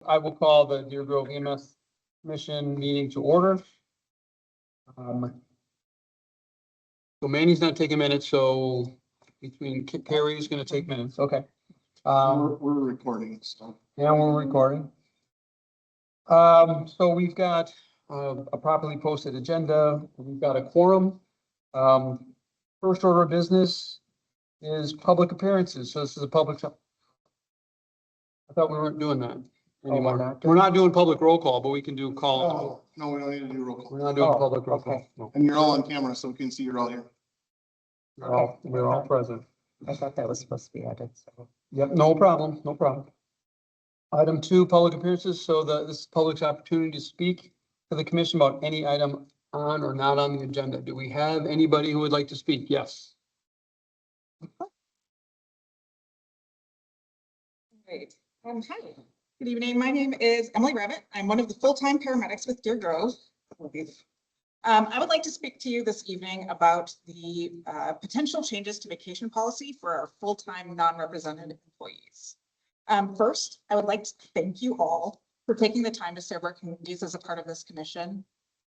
I will call the Deer Grove EMS Commission meeting to order. So Manny's not taking minutes, so between Carrie's gonna take minutes, okay. We're recording, so. Yeah, we're recording. So we've got a properly posted agenda. We've got a quorum. First order of business is public appearances. So this is a public. I thought we weren't doing that anymore. We're not doing public roll call, but we can do call. No, we don't need to do roll call. We're not doing public roll call. No. And you're all on camera, so we can see you're all here. We're all present. I thought that was supposed to be added, so. Yep, no problem, no problem. Item 2, public appearances. So this is public's opportunity to speak to the commission about any item on or not on the agenda. Do we have anybody who would like to speak? Yes. Great. Hi, good evening. My name is Emily Rabbit. I'm one of the full-time paramedics with Deer Grove. I would like to speak to you this evening about the potential changes to vacation policy for our full-time non-represented employees. First, I would like to thank you all for taking the time to serve our communities as a part of this commission.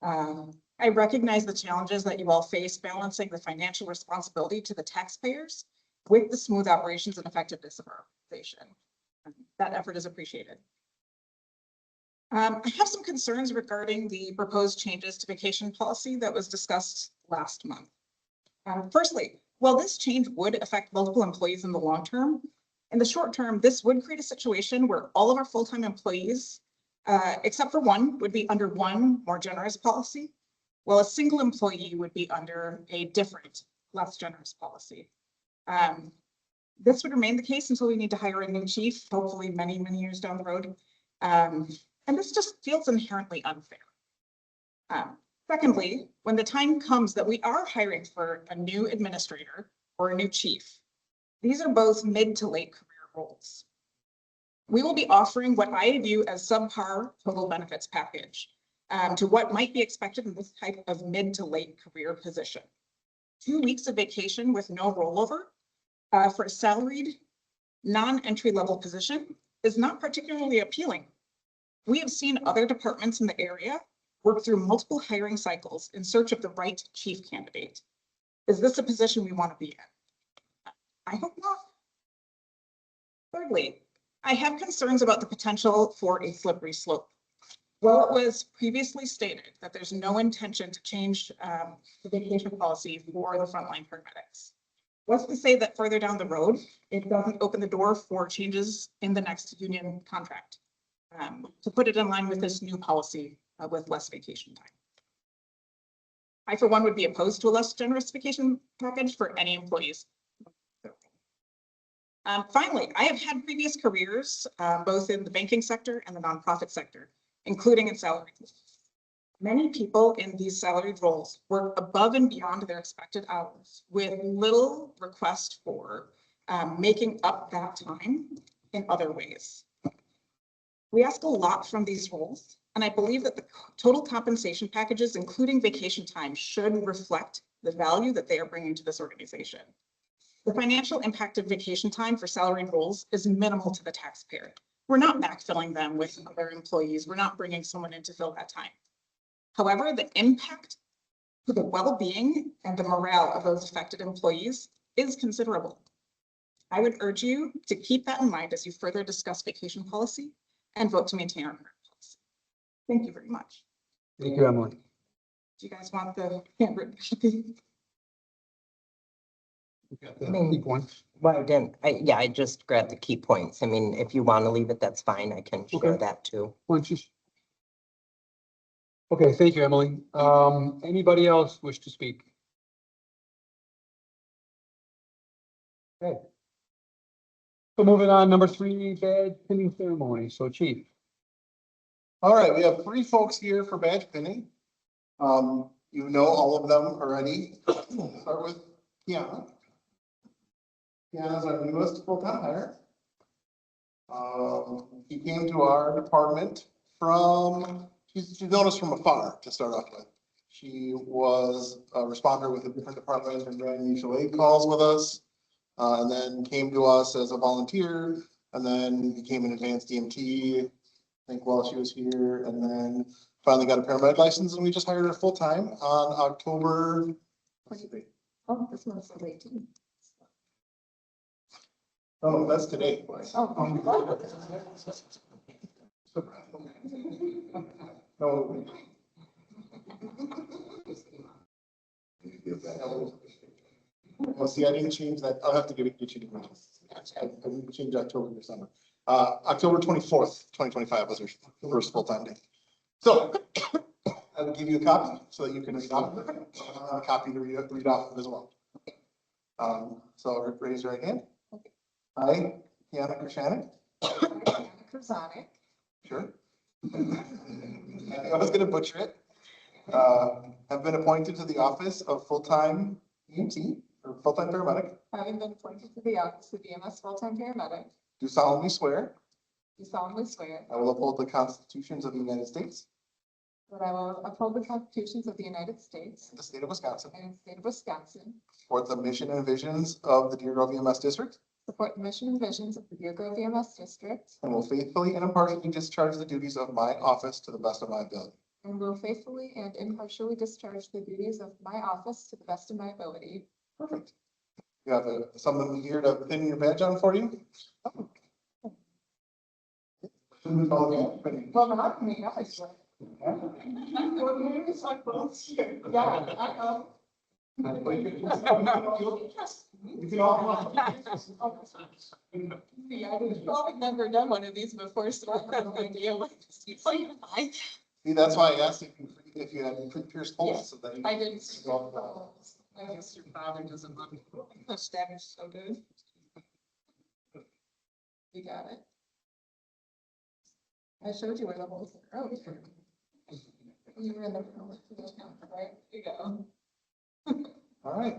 I recognize the challenges that you all face balancing the financial responsibility to the taxpayers with the smooth operations and effectiveness of our organization. That effort is appreciated. I have some concerns regarding the proposed changes to vacation policy that was discussed last month. Firstly, while this change would affect multiple employees in the long term, in the short term, this would create a situation where all of our full-time employees, except for one, would be under one more generous policy, while a single employee would be under a different, less generous policy. This would remain the case until we need to hire a new chief, hopefully many, many years down the road. And this just feels inherently unfair. Secondly, when the time comes that we are hiring for a new administrator or a new chief, these are both mid to late career roles. We will be offering what I view as subpar total benefits package to what might be expected in this type of mid to late career position. 2 weeks of vacation with no rollover for a salaried non-entry level position is not particularly appealing. We have seen other departments in the area work through multiple hiring cycles in search of the right chief candidate. Is this a position we want to be in? I hope not. Thirdly, I have concerns about the potential for a slippery slope. Well, it was previously stated that there's no intention to change the vacation policy for the frontline paramedics. What's to say that further down the road, it doesn't open the door for changes in the next union contract to put it in line with this new policy with less vacation time. I, for one, would be opposed to a less generous vacation package for any employees. Finally, I have had previous careers both in the banking sector and the nonprofit sector, including in salary. Many people in these salaried roles work above and beyond their expected hours with little request for making up that time in other ways. We ask a lot from these roles, and I believe that the total compensation packages, including vacation time, should reflect the value that they are bringing to this organization. The financial impact of vacation time for salaried roles is minimal to the taxpayer. We're not backfilling them with other employees. We're not bringing someone in to fill that time. However, the impact to the well-being and the morale of those affected employees is considerable. I would urge you to keep that in mind as you further discuss vacation policy and vote to maintain our current policy. Thank you very much. Thank you, Emily. Do you guys want the handwritten copy? Key points. Well, I just grabbed the key points. I mean, if you want to leave it, that's fine. I can share Okay. that too. Why don't you- Okay, thank you, Emily. Anybody else wish to speak? Okay. So moving on, number 3, badge pinning ceremony. So Chief. All right, we have 3 folks here for badge pinning. You know all of them already. Start with Kiana. Kiana's our newest full-time hire. He came to our department from, she's known us from afar to start off with. She was a responder with a different department and ran mutual aid calls with us. And then came to us as a volunteer and then became an advanced EMT I think while she was here, and then finally got a paramedic license, and we just hired her full-time on October. Oh, this one's so late too. Oh, that's today. Oh. No. Well, see, I didn't change that. I'll have to get you the. I didn't change October to summer. October 24th, 2025 was her first full-time day. So I will give you a copy so that you can read off of it. A copy to read off of as well. So raise your right hand. I, Kiana Krashanik. Krasonic. Sure. I was gonna butcher it. Have been appointed to the office of full-time EMT or full-time paramedic. Having been appointed to the office of EMS full-time paramedic, Do solemnly swear do solemnly swear I will uphold the constitutions of the United States, that I will uphold the constitutions of the United States the state of Wisconsin, and the state of Wisconsin, support the mission and visions of the Deer Grove EMS district, support the mission and visions of the Deer Grove EMS district, and will faithfully and impartially discharge the duties of my office to the best of my ability. and will faithfully and impartially discharge the duties of my office to the best of my ability. Perfect. You have someone here to pin your badge on for you? Well, not me, I swear. Yeah, I know. You can all. Yeah, I've never done one of these before, so I have no idea what this is. See, that's why I asked if you had pre-pierced holes, so that you. I didn't. I guess your father doesn't want me. The stab is so good. You got it. I showed you where the holes are. Oh, you were in the room, right? You go. All right.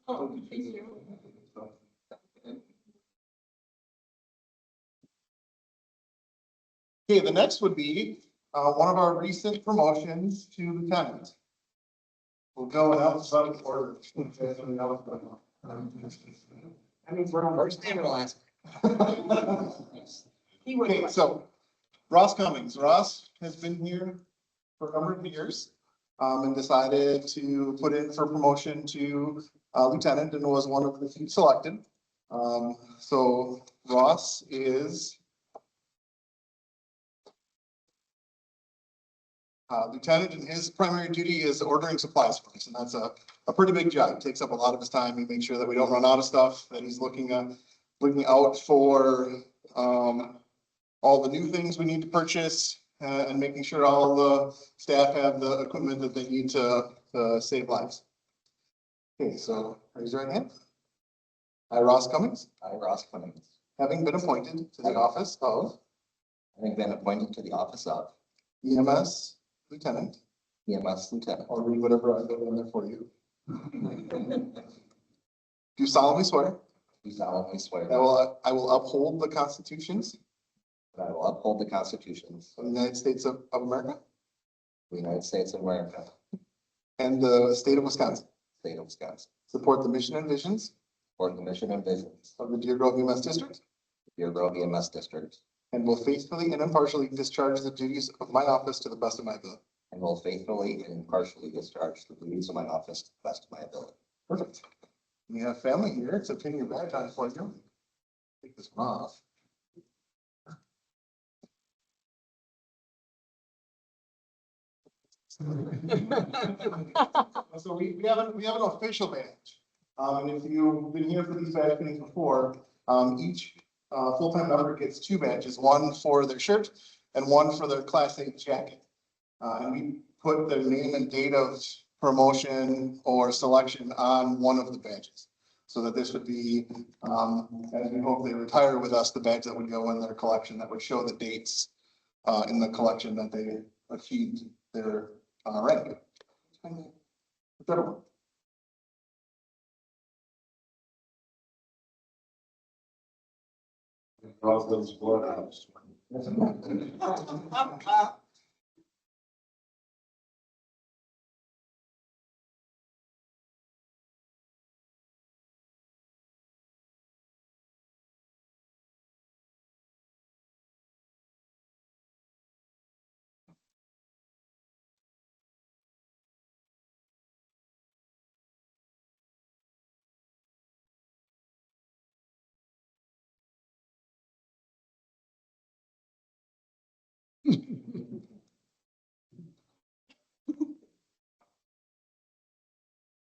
Oh, thank you. Okay, the next would be one of our recent promotions to lieutenant. We'll go in alphabetical order. I mean, we're first and last. Okay, so Ross Cummings. Ross has been here for a number of years and decided to put in for promotion to lieutenant and was one of the few selected. So Ross is lieutenant, and his primary duty is ordering supplies for us, and that's a pretty big job. It takes up a lot of his time. He makes sure that we don't run out of stuff, that he's looking out for all the new things we need to purchase, and making sure all the staff have the equipment that they need to save lives. Okay, so raise your right hand. I, Ross Cummings, I, Ross Clemens, having been appointed to the office of having been appointed to the office of EMS Lieutenant, EMS Lieutenant, I'll read whatever I go in there for you. Do solemnly swear do solemnly swear that I will uphold the constitutions that I will uphold the constitutions of the United States of America of the United States of America, and the state of Wisconsin, state of Wisconsin, support the mission and visions support the mission and visions of the Deer Grove EMS district, of Deer Grove EMS district, and will faithfully and impartially discharge the duties of my office to the best of my ability. and will faithfully and impartially discharge the duties of my office to the best of my ability. Perfect. You have family here, so pin your badge on for you. Take this one off. So we have an official badge. And if you've been here for these badge pinnings before, each full-time member gets two badges, one for their shirt and one for their Class 8 jacket. And we put the name and date of promotion or selection on one of the badges. So that this would be, as we hope they retire with us, the badge that would go in their collection that would show the dates in the collection that they achieved their rank. Whichever one. Those blood out.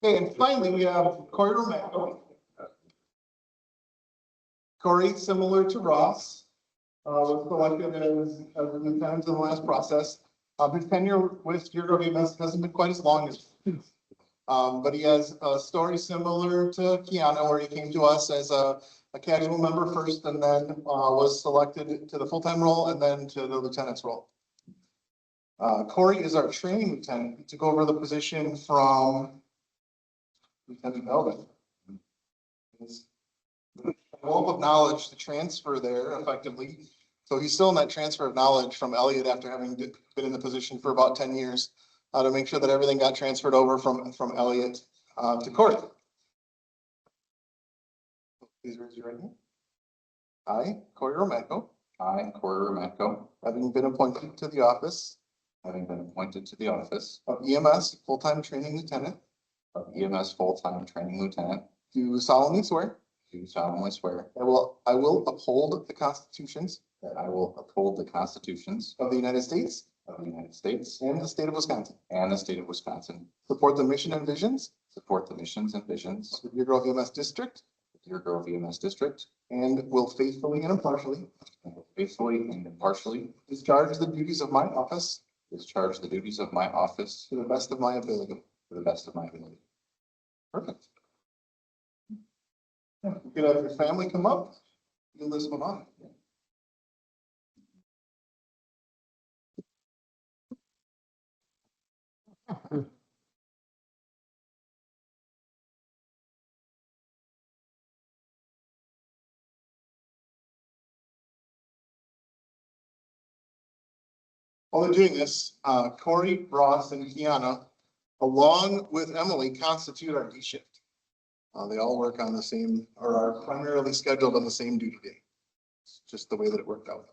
Okay, and finally, we have Corey Romero. Corey, similar to Ross, was selected as an lieutenant in the last process. His tenure with Deer EMS hasn't been quite as long as, but he has a story similar to Kiana, where he came to us as a casual member first, and then was selected to the full-time role and then to the lieutenant's role. Corey is our training lieutenant. He took over the position from Lieutenant Melvin. His wealth of knowledge to transfer there effectively. So he's still in that transfer of knowledge from Elliot after having been in the position for about 10 years, to make sure that everything got transferred over from Elliot to Corey. Please raise your right hand. I, Corey Romero, I, Corey Romatko, having been appointed to the office having been appointed to the office of EMS full-time training lieutenant, of EMS full-time training lieutenant, do solemnly swear do solemnly swear that I will uphold the constitutions that I will uphold the constitutions of the United States of the United States and the state of Wisconsin, and the state of Wisconsin, support the mission and visions support the missions and visions of the Deer Grove EMS district, of Deer Grove EMS District, and will faithfully and impartially and will faithfully and impartially discharge the duties of my office discharge the duties of my office to the best of my ability. to the best of my ability. Perfect. You could have your family come up. You list them on. While they're doing this, Corey, Ross, and Kiana, along with Emily, constitute our D shift. They all work on the same, or are primarily scheduled on the same duty day. It's just the way that it worked out.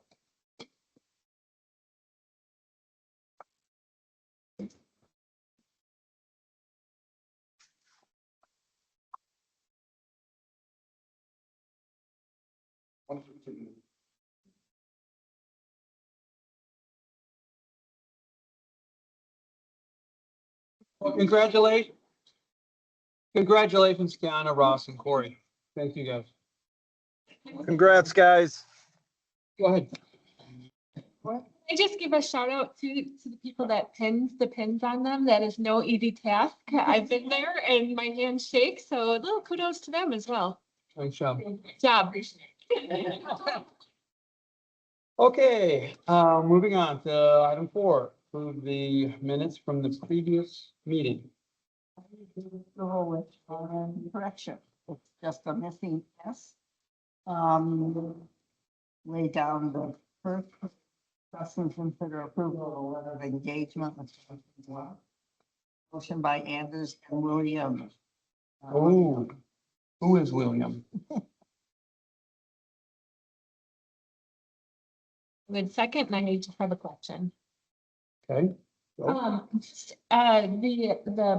Well, congratulations. Congratulations, Kiana, Ross, and Corey. Thank you, guys. Congrats, guys. Go ahead. I just give a shout out to the people that pins the pins on them. That is no easy task. I've been there and my hands shake, so a little kudos to them as well. Nice job. Good job. Okay, moving on to item 4, approve the minutes from the previous meeting. Go with correction. It's just a missing S. Lay down the first discussion, consider approval of a letter of engagement. Motion by Anders and Williams. Oh, who is William? Good second, and I just have a question. Okay. The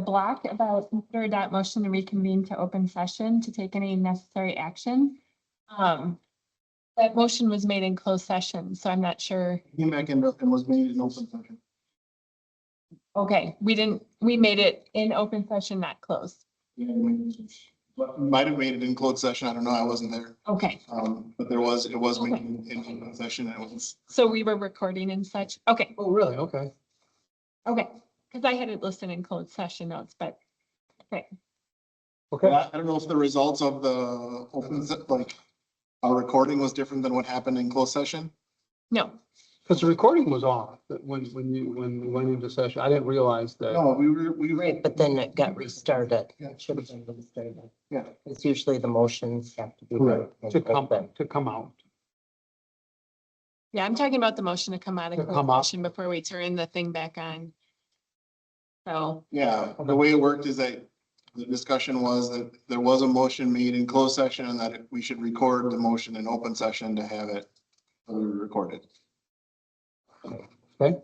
block about consider adopt motion to reconvene to open session to take any necessary action. That motion was made in closed session, so I'm not sure. Came back in and was made in open session. Okay, we made it in open session, not closed. Yeah, might have made it in closed session. I don't know. I wasn't there. Okay, But it was made in open session. And it was. so we were recording and such. Okay, Oh, really? Okay. okay, because I had it listed in closed session notes, but okay. Okay. I don't know if the results of the open, like, our recording was different than what happened in closed session. No, Because the recording was off when we went into session. I didn't realize that. No, we were. Right, but then it got restarted. Yeah. It should have been restarted. Yeah. It's usually the motions have to be. Correct. To come, open. to come out. yeah, I'm talking about the motion to come out To of come closed out. session before we turn the thing back on. So, Yeah, the way it worked is that the discussion was that there was a motion made in closed session and that we should record the motion in open session to have it recorded. Okay.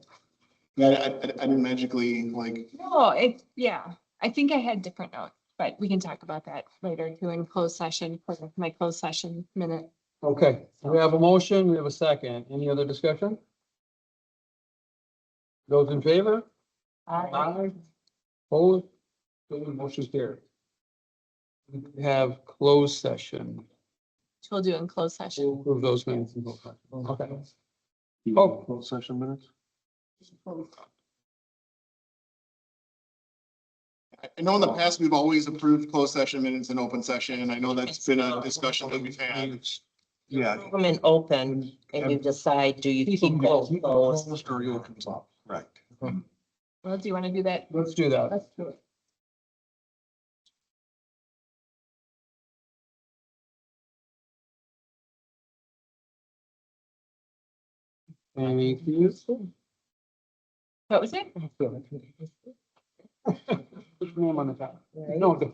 Yeah, I didn't magically like, no, yeah, I think I had different notes, but we can talk about that later too in closed session for my closed session minute. Okay. We have a motion. We have a second. Any other discussion? Those in favor? Aye. Opposed? Motion's carried. We have closed session. We'll do in closed session. We'll approve those minutes. in both sessions. Okay. Oh, closed session minutes? I know in the past, we've always approved closed session minutes and open session. I know that's been a discussion that we've had. Yeah. Approve them in open and you decide, do you keep those closed? Or you open top, right. Well, do you want to do that? Let's do that. Let's do it. Thank you. What was it? Put your name on the top. No,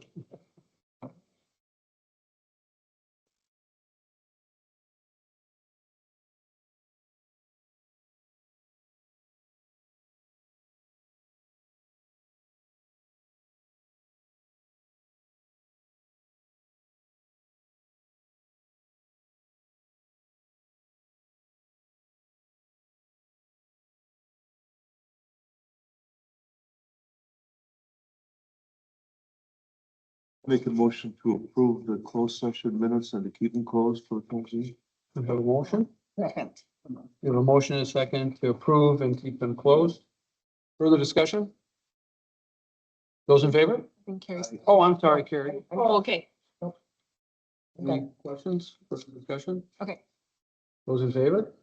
Make a motion to approve the closed session minutes and to keep them closed for the council. we have a motion. Second. We have a motion and a second to approve and keep them closed. Further discussion? Those in favor? I think Carrie's. Oh, I'm sorry, Carrie. Oh, okay. Any questions, further discussion? Okay. Those in favor?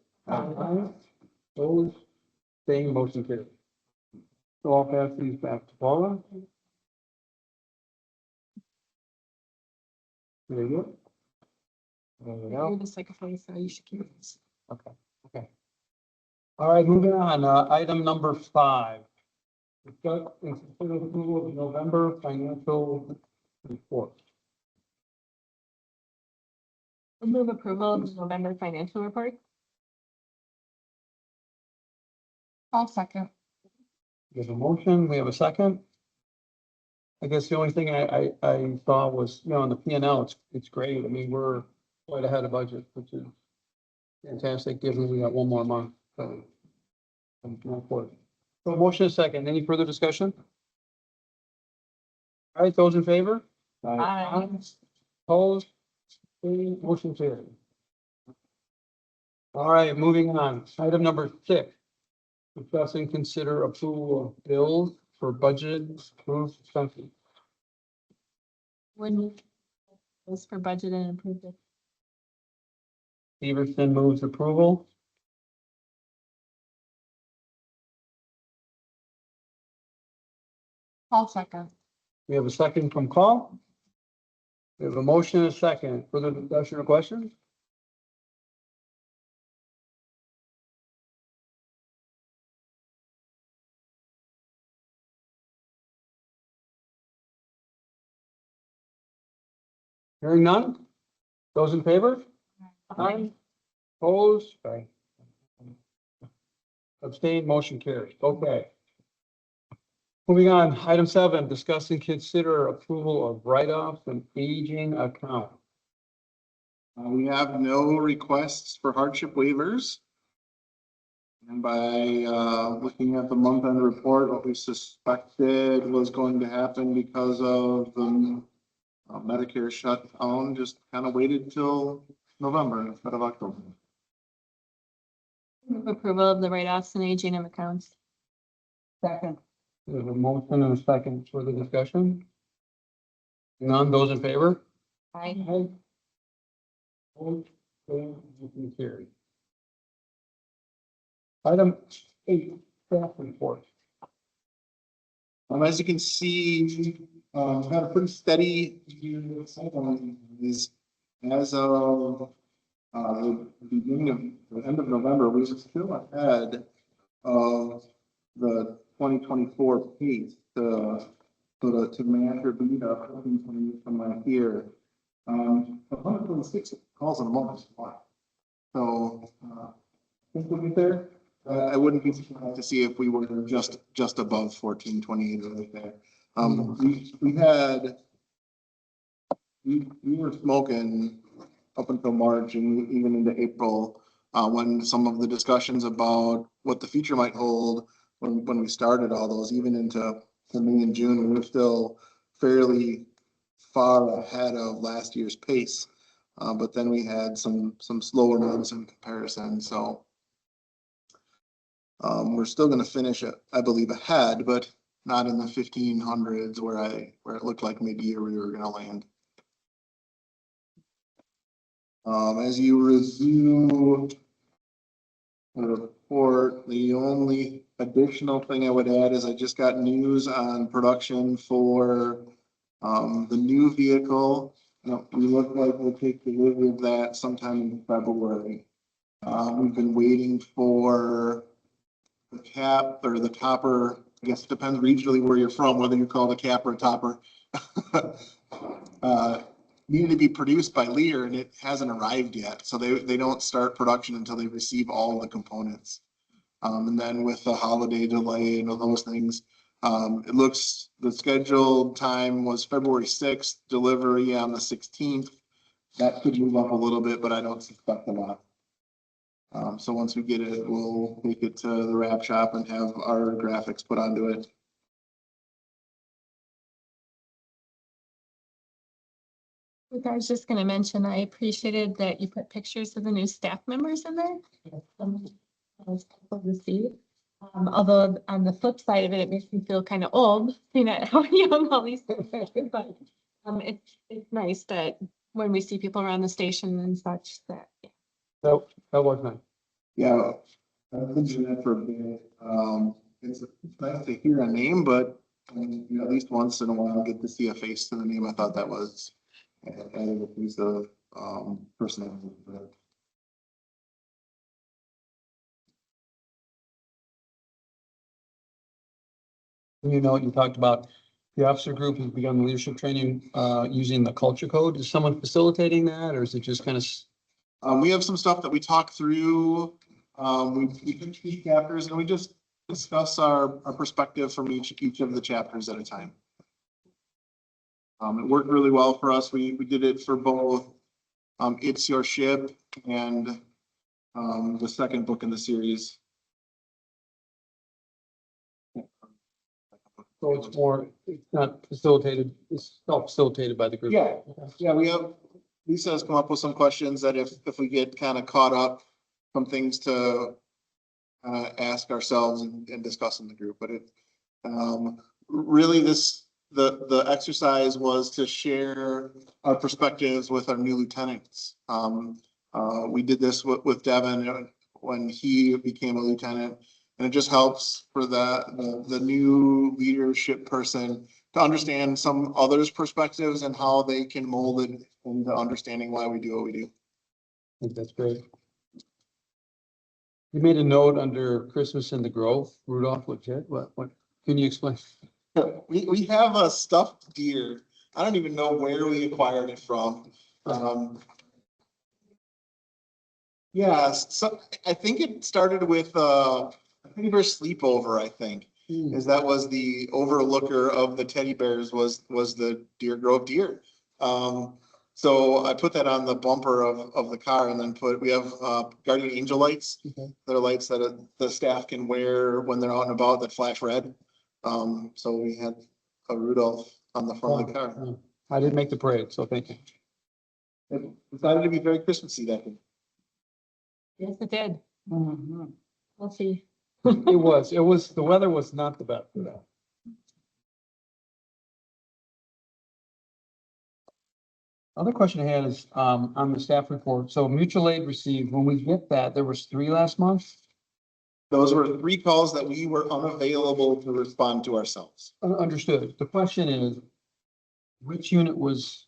Those, same motion carried. So I'll pass these back to Paula. There you go. There we You're go. the secretary, so you should keep this. Okay, okay. All right, moving on, item number 5. Discuss and consider approval of November financial report. We'll move approval of the November financial report. I'll second. We have a motion, we have a second. I guess the only thing I saw was, on the P and L, it's great. I mean, we're quite ahead of budget, which is fantastic, given we got one more month. So, I'm all for it. So motion is second. Any further discussion? All right, those in favor? Aye. Opposed? Motion carried. All right, moving on. Item number 6. Discuss and consider approval of bills for budget approved expenses. When was for budget and approved it. Severson moves approval. I'll second. We have a second from call. We have a motion and a second. Further discussion or questions? Hearing none? Those in favor? Aye. Opposed? Sorry. Abstained, motion carries. Okay. Moving on, item 7, discuss and consider approval of write-offs and aging account. We have no requests for hardship waivers. And by looking at the month-end report, what we suspected was going to happen because of the Medicare shutdown, just kind of waited till November instead of October. Move approval of the write-offs and aging of accounts. Second. We have a motion and a second. Further discussion? None, those in favor? Aye. Opposed? Abstained, motion carried. Item 8, staff report. As you can see, had a pretty steady year. Is as of the beginning of the end of November, we were still ahead of the 2024 pace to match or beat up from last year. 126 calls in a month is a lot. So I think we'll get there. I wouldn't be surprised to see if we were just above 1428 right there. We were smoking up until March and even into April, when some of the discussions about what the future might hold, when we started all those, even into May and June, we were still fairly far ahead of last year's pace. But then we had some slower months in comparison, so. We're still gonna finish it, I believe, ahead, but not in the 1500s where it looked like maybe we were gonna land. As you review the report, the only additional thing I would add is I just got news on production for the new vehicle. We look like we'll take delivery of that sometime in February. We've been waiting for the cap or the topper. I guess it depends regionally where you're from, whether you call it a cap or a topper. Needed to be produced by Lear and it hasn't arrived yet. So they don't start production until they receive all the components. And then with the holiday delay and all those things, it looks, the scheduled time was February 6th, delivery on the 16th. That could move up a little bit, but I don't suspect a lot. So once we get it, we'll take it to the wrap shop and have our graphics put onto it. I was just gonna mention, I appreciated that you put pictures of the new staff members in there. That was cool to see. Although on the flip side of it, it makes me feel kind of old, seeing how young all these folks are. But it's nice that when we see people around the station and such that. That was nice. Yeah, I've been doing that for a bit. It's nice to hear a name, but at least once in a while get to see a face to the name. I thought that was added a piece of personality. You know, you talked about the officer group has begun leadership training using the culture code. Is someone facilitating that, or is it just kind of? We have some stuff that we talk through. We pick key chapters and we just discuss our perspective from each of the chapters at a time. It worked really well for us. We did it for both It's Your Ship and the second book in the series. So it's not facilitated, it's self-facilitated by the group. Yeah, we have, Lisa has come up with some questions that if we get kind of caught up, some things to ask ourselves and discuss in the group, but really the exercise was to share our perspectives with our new lieutenants. We did this with Devin when he became a lieutenant. And it just helps for the new leadership person to understand some others' perspectives and how they can mold it into understanding why we do what we do. I think that's great. You made a note under Christmas in the Grove, Rudolph legit. What can you explain? We have a stuffed deer. I don't even know where we acquired it from. Yeah, so I think it started with a neighbor sleepover, I think. Is that was the overlooker of the teddy bears was the Deer Grove deer. So I put that on the bumper of the car and then we have guardian angel lights. They're lights that the staff can wear when they're out and about that flash red. So we had a Rudolph on the front of the car. I didn't make the parade, so thank you. It decided to be very Christmassy that day. Yes, it did. Mhm. We'll see. It was, the weather was not the best for that. Other question I had is, on the staff report. So mutual aid received, when we get that, there was 3 last month. Those were 3 calls that we were unavailable to respond to ourselves. Understood. The question is, which unit was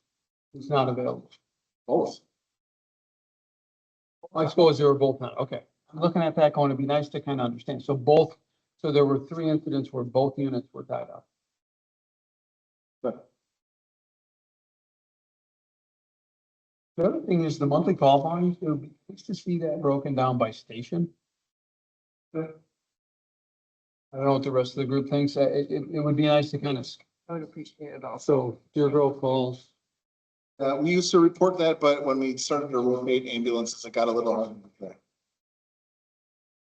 not available? Both. I suppose they were both not. Okay. I'm looking at that going, it'd be nice to kind of understand. So there were 3 incidents where both units were tied up. But The other thing is the monthly call volumes. It would be nice to see that broken down by station. I don't know what the rest of the group thinks. It would be nice to kind of, I would appreciate it also. so Deer Grove calls. we used to report that, but when we started to rotate ambulances, it got a little hard.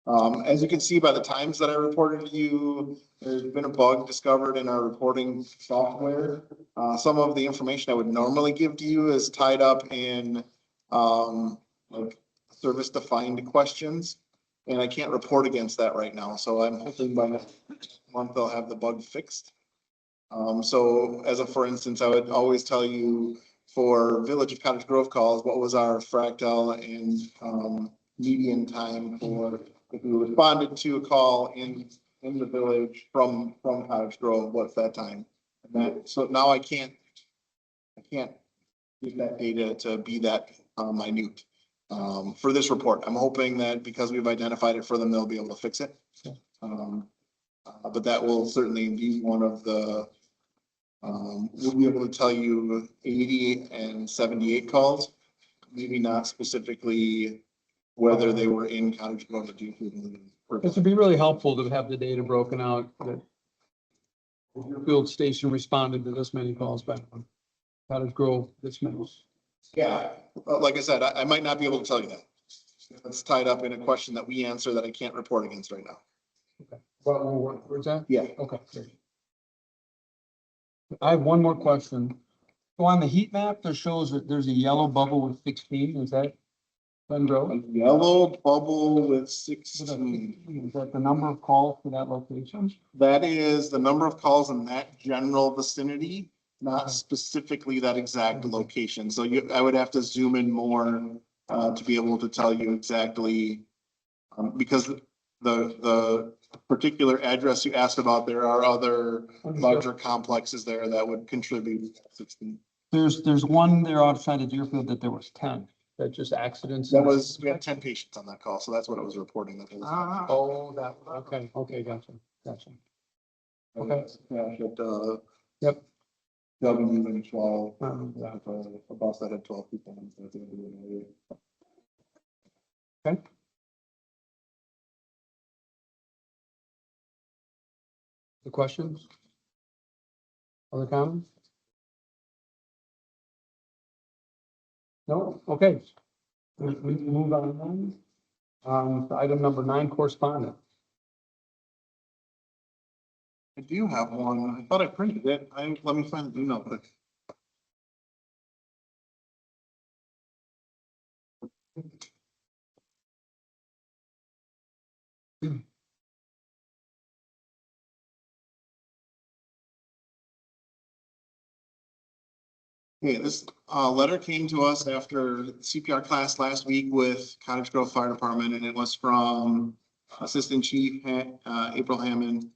As you can see by the times that I reported to you, there's been a bug discovered in our reporting software. Some of the information I would normally give to you is tied up in, like service defined questions. And I can't report against that right now. So I'm hoping by next month they'll have the bug fixed. So as a, for instance, I would always tell you for Village of Cottage Grove calls, what was our fractal and, median time for if we responded to a call in the village from Cottage Grove, what's that time? And that, so now I can't get that data to be that minute for this report. I'm hoping that because we've identified it for them, they'll be able to fix it. But that will certainly be one of the, we'll be able to tell you 80 and 78 calls, maybe not specifically whether they were in Cottage Grove or Deerfield. This would be really helpful to have the data broken out that your field station responded to this many calls back on Cottage Grove, this many. Yeah, like I said, I might not be able to tell you that. It's tied up in a question that we answer that I can't report against right now. Where's that? Yeah. Okay. Great. I have one more question. So on the heat map, there shows that there's a yellow bubble with 16. Is that Glen Grove? A yellow bubble with 16. Is that the number of calls for that location? That is the number of calls in that general vicinity, not specifically that exact location. So I would have to zoom in more to be able to tell you exactly, because the particular address you asked about, there are other larger complexes there that would contribute 16. There's one there outside of Deerfield that there was 10. That just accidents. That was, we had 10 patients on that call, so that's what it was reporting. That was. Oh, that, okay, gotcha. Okay. Yeah, but, Yep. W and 12, Yeah. a bus that had 12 people. On it. Okay. The questions? Other comments? No? Okay. We move on then. To item number 9, correspondence. I do have one. I thought I printed it. Let me find the email quick. Okay, this letter came to us after CPR class last week with Cottage Grove Fire Department, and it was from Assistant Chief April Hammond.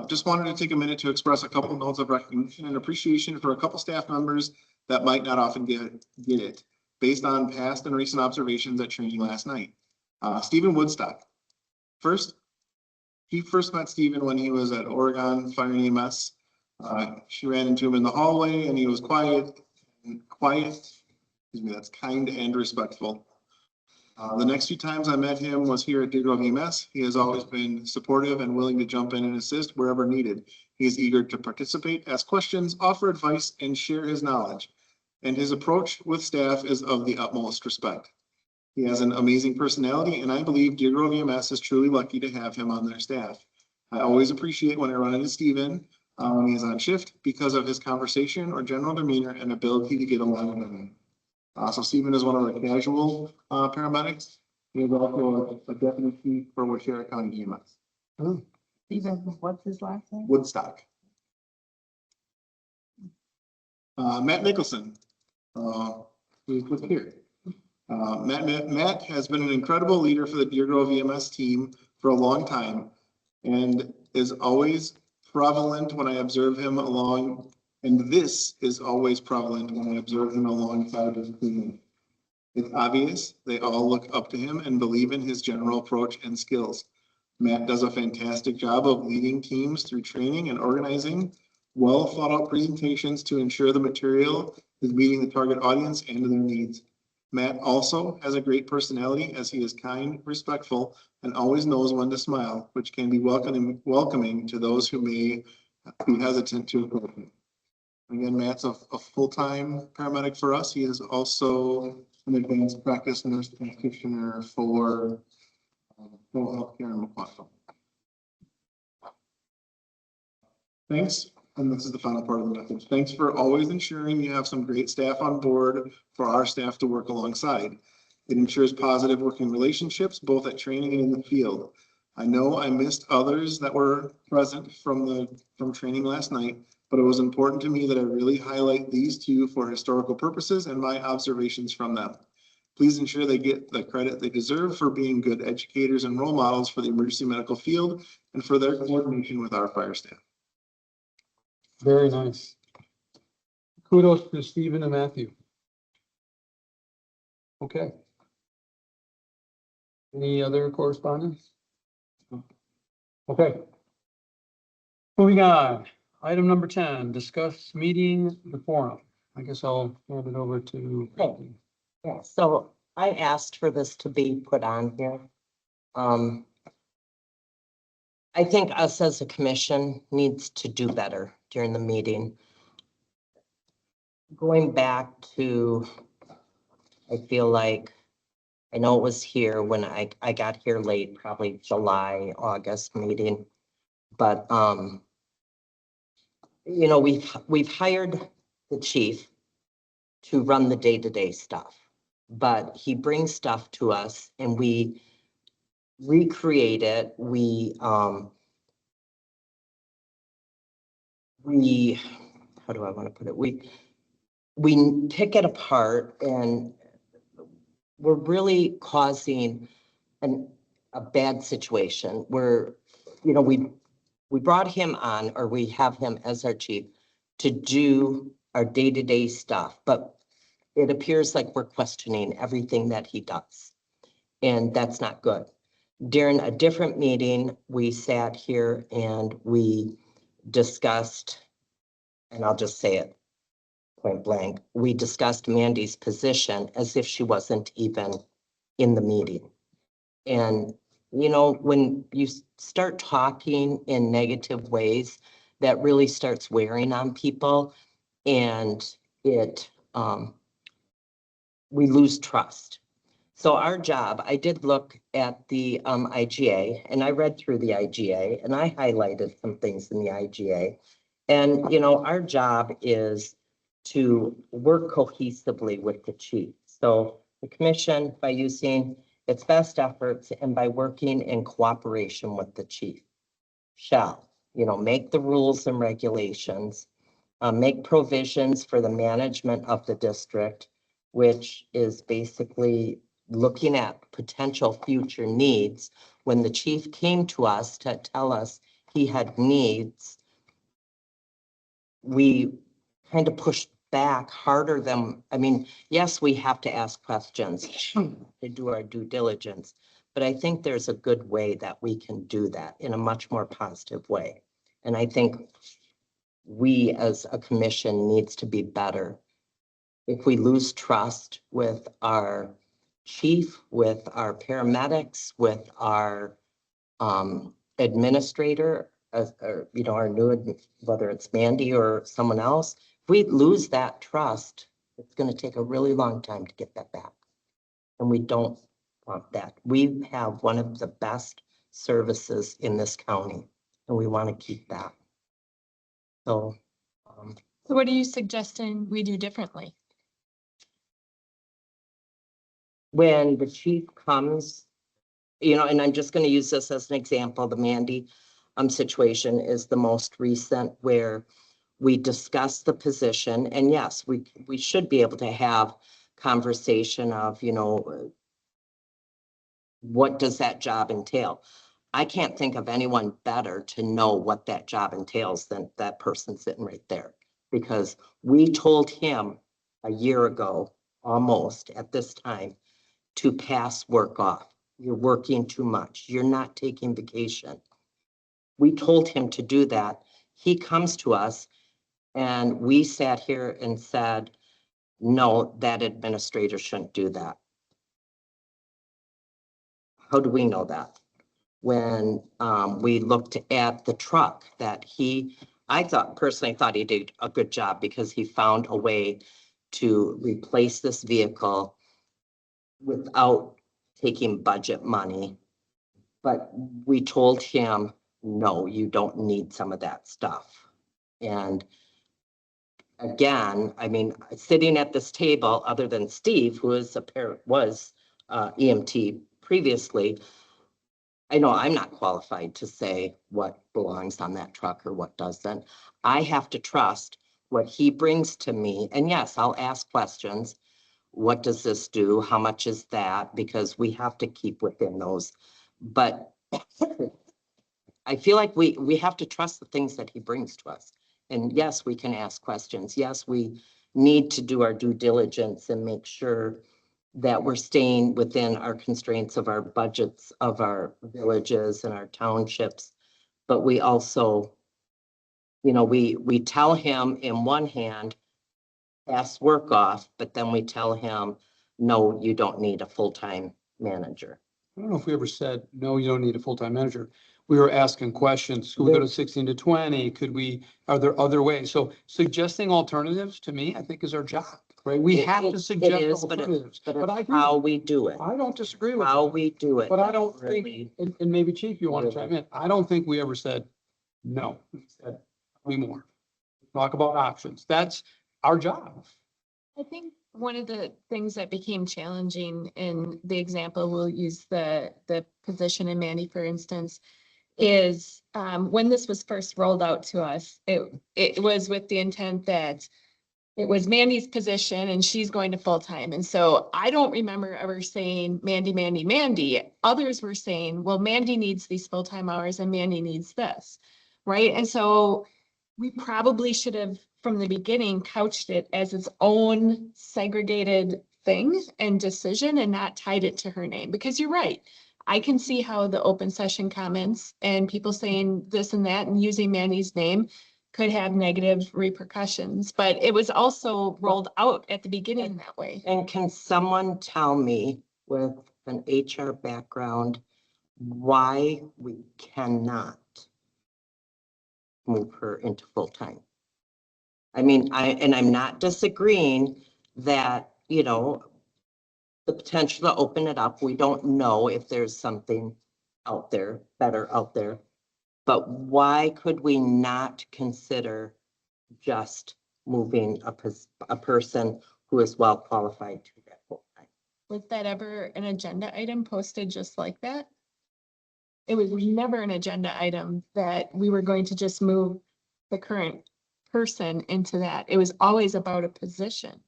Just wanted to take a minute to express a couple notes of recognition and appreciation for a couple staff members that might not often get it, based on past and recent observations at training last night. Stephen Woodstock. He first met Stephen when he was at Oregon Fire and EMS. She ran into him in the hallway and he was quiet, excuse me, that's kind and respectful. The next few times I met him was here at Deer Grove EMS. He has always been supportive and willing to jump in and assist wherever needed. He is eager to participate, ask questions, offer advice, and share his knowledge. And his approach with staff is of the utmost respect. He has an amazing personality, and I believe Deer Grove EMS is truly lucky to have him on their staff. I always appreciate when I run into Stephen when he is on shift because of his conversation or general demeanor and ability to get along with him. So Stephen is one of our casual paramedics. He is also a deputy chief for Washera County EMS. Stephen, what's his last name? Woodstock. Matt Nicholson, who's with here. Matt has been an incredible leader for the Deer Grove EMS team for a long time and is always prevalent when I observe him along, and this is always prevalent when I observe him alongside his team. It's obvious they all look up to him and believe in his general approach and skills. Matt does a fantastic job of leading teams through training and organizing well thought out presentations to ensure the material is meeting the target audience and their needs. Matt also has a great personality as he is kind, respectful, and always knows when to smile, which can be welcoming to those who may be hesitant to approach him. Again, Matt's a full-time paramedic for us. He is also an advanced practice nurse practitioner for Home Health Care in McClatchy. Thanks, and this is the final part of the message. Thanks for always ensuring you have some great staff on board for our staff to work alongside. It ensures positive working relationships, both at training and in the field. I know I missed others that were present from training last night, but it was important to me that I really highlight these two for historical purposes and my observations from them. Please ensure they get the credit they deserve for being good educators and role models for the emergency medical field and for their coordination with our fire staff. Very nice. Kudos to Stephen and Matthew. Okay. Any other correspondence? Okay. Moving on, item number 10, discuss meeting the forum. I guess I'll hand it over to. Okay. Yeah, so I asked for this to be put on here. I think us as a commission needs to do better during the meeting. Going back to, I feel like, I know it was here when I got here late, probably July, August meeting. But, you know, we've hired the chief to run the day-to-day stuff, but he brings stuff to us and we recreate it. How do I want to put it? We pick it apart and we're really causing a bad situation where, you know, we brought him on, or we have him as our chief to do our day-to-day stuff, but it appears like we're questioning everything that he does. And that's not good. During a different meeting, we sat here and we discussed, and I'll just say it point blank, we discussed Mandy's position as if she wasn't even in the meeting. And, you know, when you start talking in negative ways, that really starts wearing on people and we lose trust. So our job, I did look at the IGA and I read through the IGA and I highlighted some things in the IGA. And, you know, our job is to work cohesively with the chief. So the commission, by using its best efforts and by working in cooperation with the chief, shall, you know, make the rules and regulations, make provisions for the management of the district, which is basically looking at potential future needs. When the chief came to us to tell us he had needs, we kind of pushed back harder than, I mean, yes, we have to ask questions to do our due diligence, but I think there's a good way that we can do that in a much more positive way. And I think we as a commission needs to be better. If we lose trust with our chief, with our paramedics, with our administrator, or, you know, our new, whether it's Mandy or someone else, if we lose that trust, it's going to take a really long time to get that back. And we don't want that. We have one of the best services in this county and we want to keep that. So, So what are you suggesting we do differently? when the chief comes, you know, and I'm just going to use this as an example, the Mandy situation is the most recent where we discuss the position. And yes, we should be able to have conversation of, you know, what does that job entail? I can't think of anyone better to know what that job entails than that person sitting right there. Because we told him a year ago, almost at this time, to pass work off. You're working too much. You're not taking vacation. We told him to do that. He comes to us and we sat here and said, no, that administrator shouldn't do that. How do we know that? When we looked at the truck that I personally thought he did a good job because he found a way to replace this vehicle without taking budget money But we told him, no, you don't need some of that stuff. And again, I mean, sitting at this table, other than Steve, who is was EMT previously, I know I'm not qualified to say what belongs on that truck or what doesn't. I have to trust what he brings to me. And yes, I'll ask questions. What does this do? How much is that? Because we have to keep within those. But I feel like we have to trust the things that he brings to us. And yes, we can ask questions. Yes, we need to do our due diligence and make sure that we're staying within our constraints of our budgets of our villages and our townships. But we also, you know, we tell him in one hand, pass work off, but then we tell him, no, you don't need a full-time manager. I don't know if we ever said, no, you don't need a full-time manager. We were asking questions. Could we go to 16 to 20? Are there other ways? So suggesting alternatives to me, I think is our job, right? We have to It suggest is, but alternatives. But But I it's agree. how we do it, I don't disagree with how you. we do it. But I don't Really. think, and maybe Chief, you want to Really. chime in. I don't think we ever said, no. We said, we more. Talk about options. That's our job. I think one of the things that became challenging in the example, we'll use the position in Mandy, for instance, is when this was first rolled out to us, it was with the intent that it was Mandy's position and she's going to full-time. And so I don't remember ever saying Mandy, Mandy, Mandy. Others were saying, well, Mandy needs these full-time hours and Mandy needs this, right? And so we probably should have, from the beginning, couched it as its own segregated thing and decision and not tied it to her name, because you're right. I can see how the open session comments and people saying this and that and using Mandy's name could have negative repercussions, but it was also rolled out at the beginning that way. And can someone tell me with an HR background why we cannot move her into full-time? I mean, I'm not disagreeing that, you know, the potential to open it up. We don't know if there's something out there, better out there. But why could we not consider just moving a person who is well qualified to that full-time? Was that ever an agenda item posted just like that? It was never an agenda item that we were going to just move the current person into that. It was always about a position.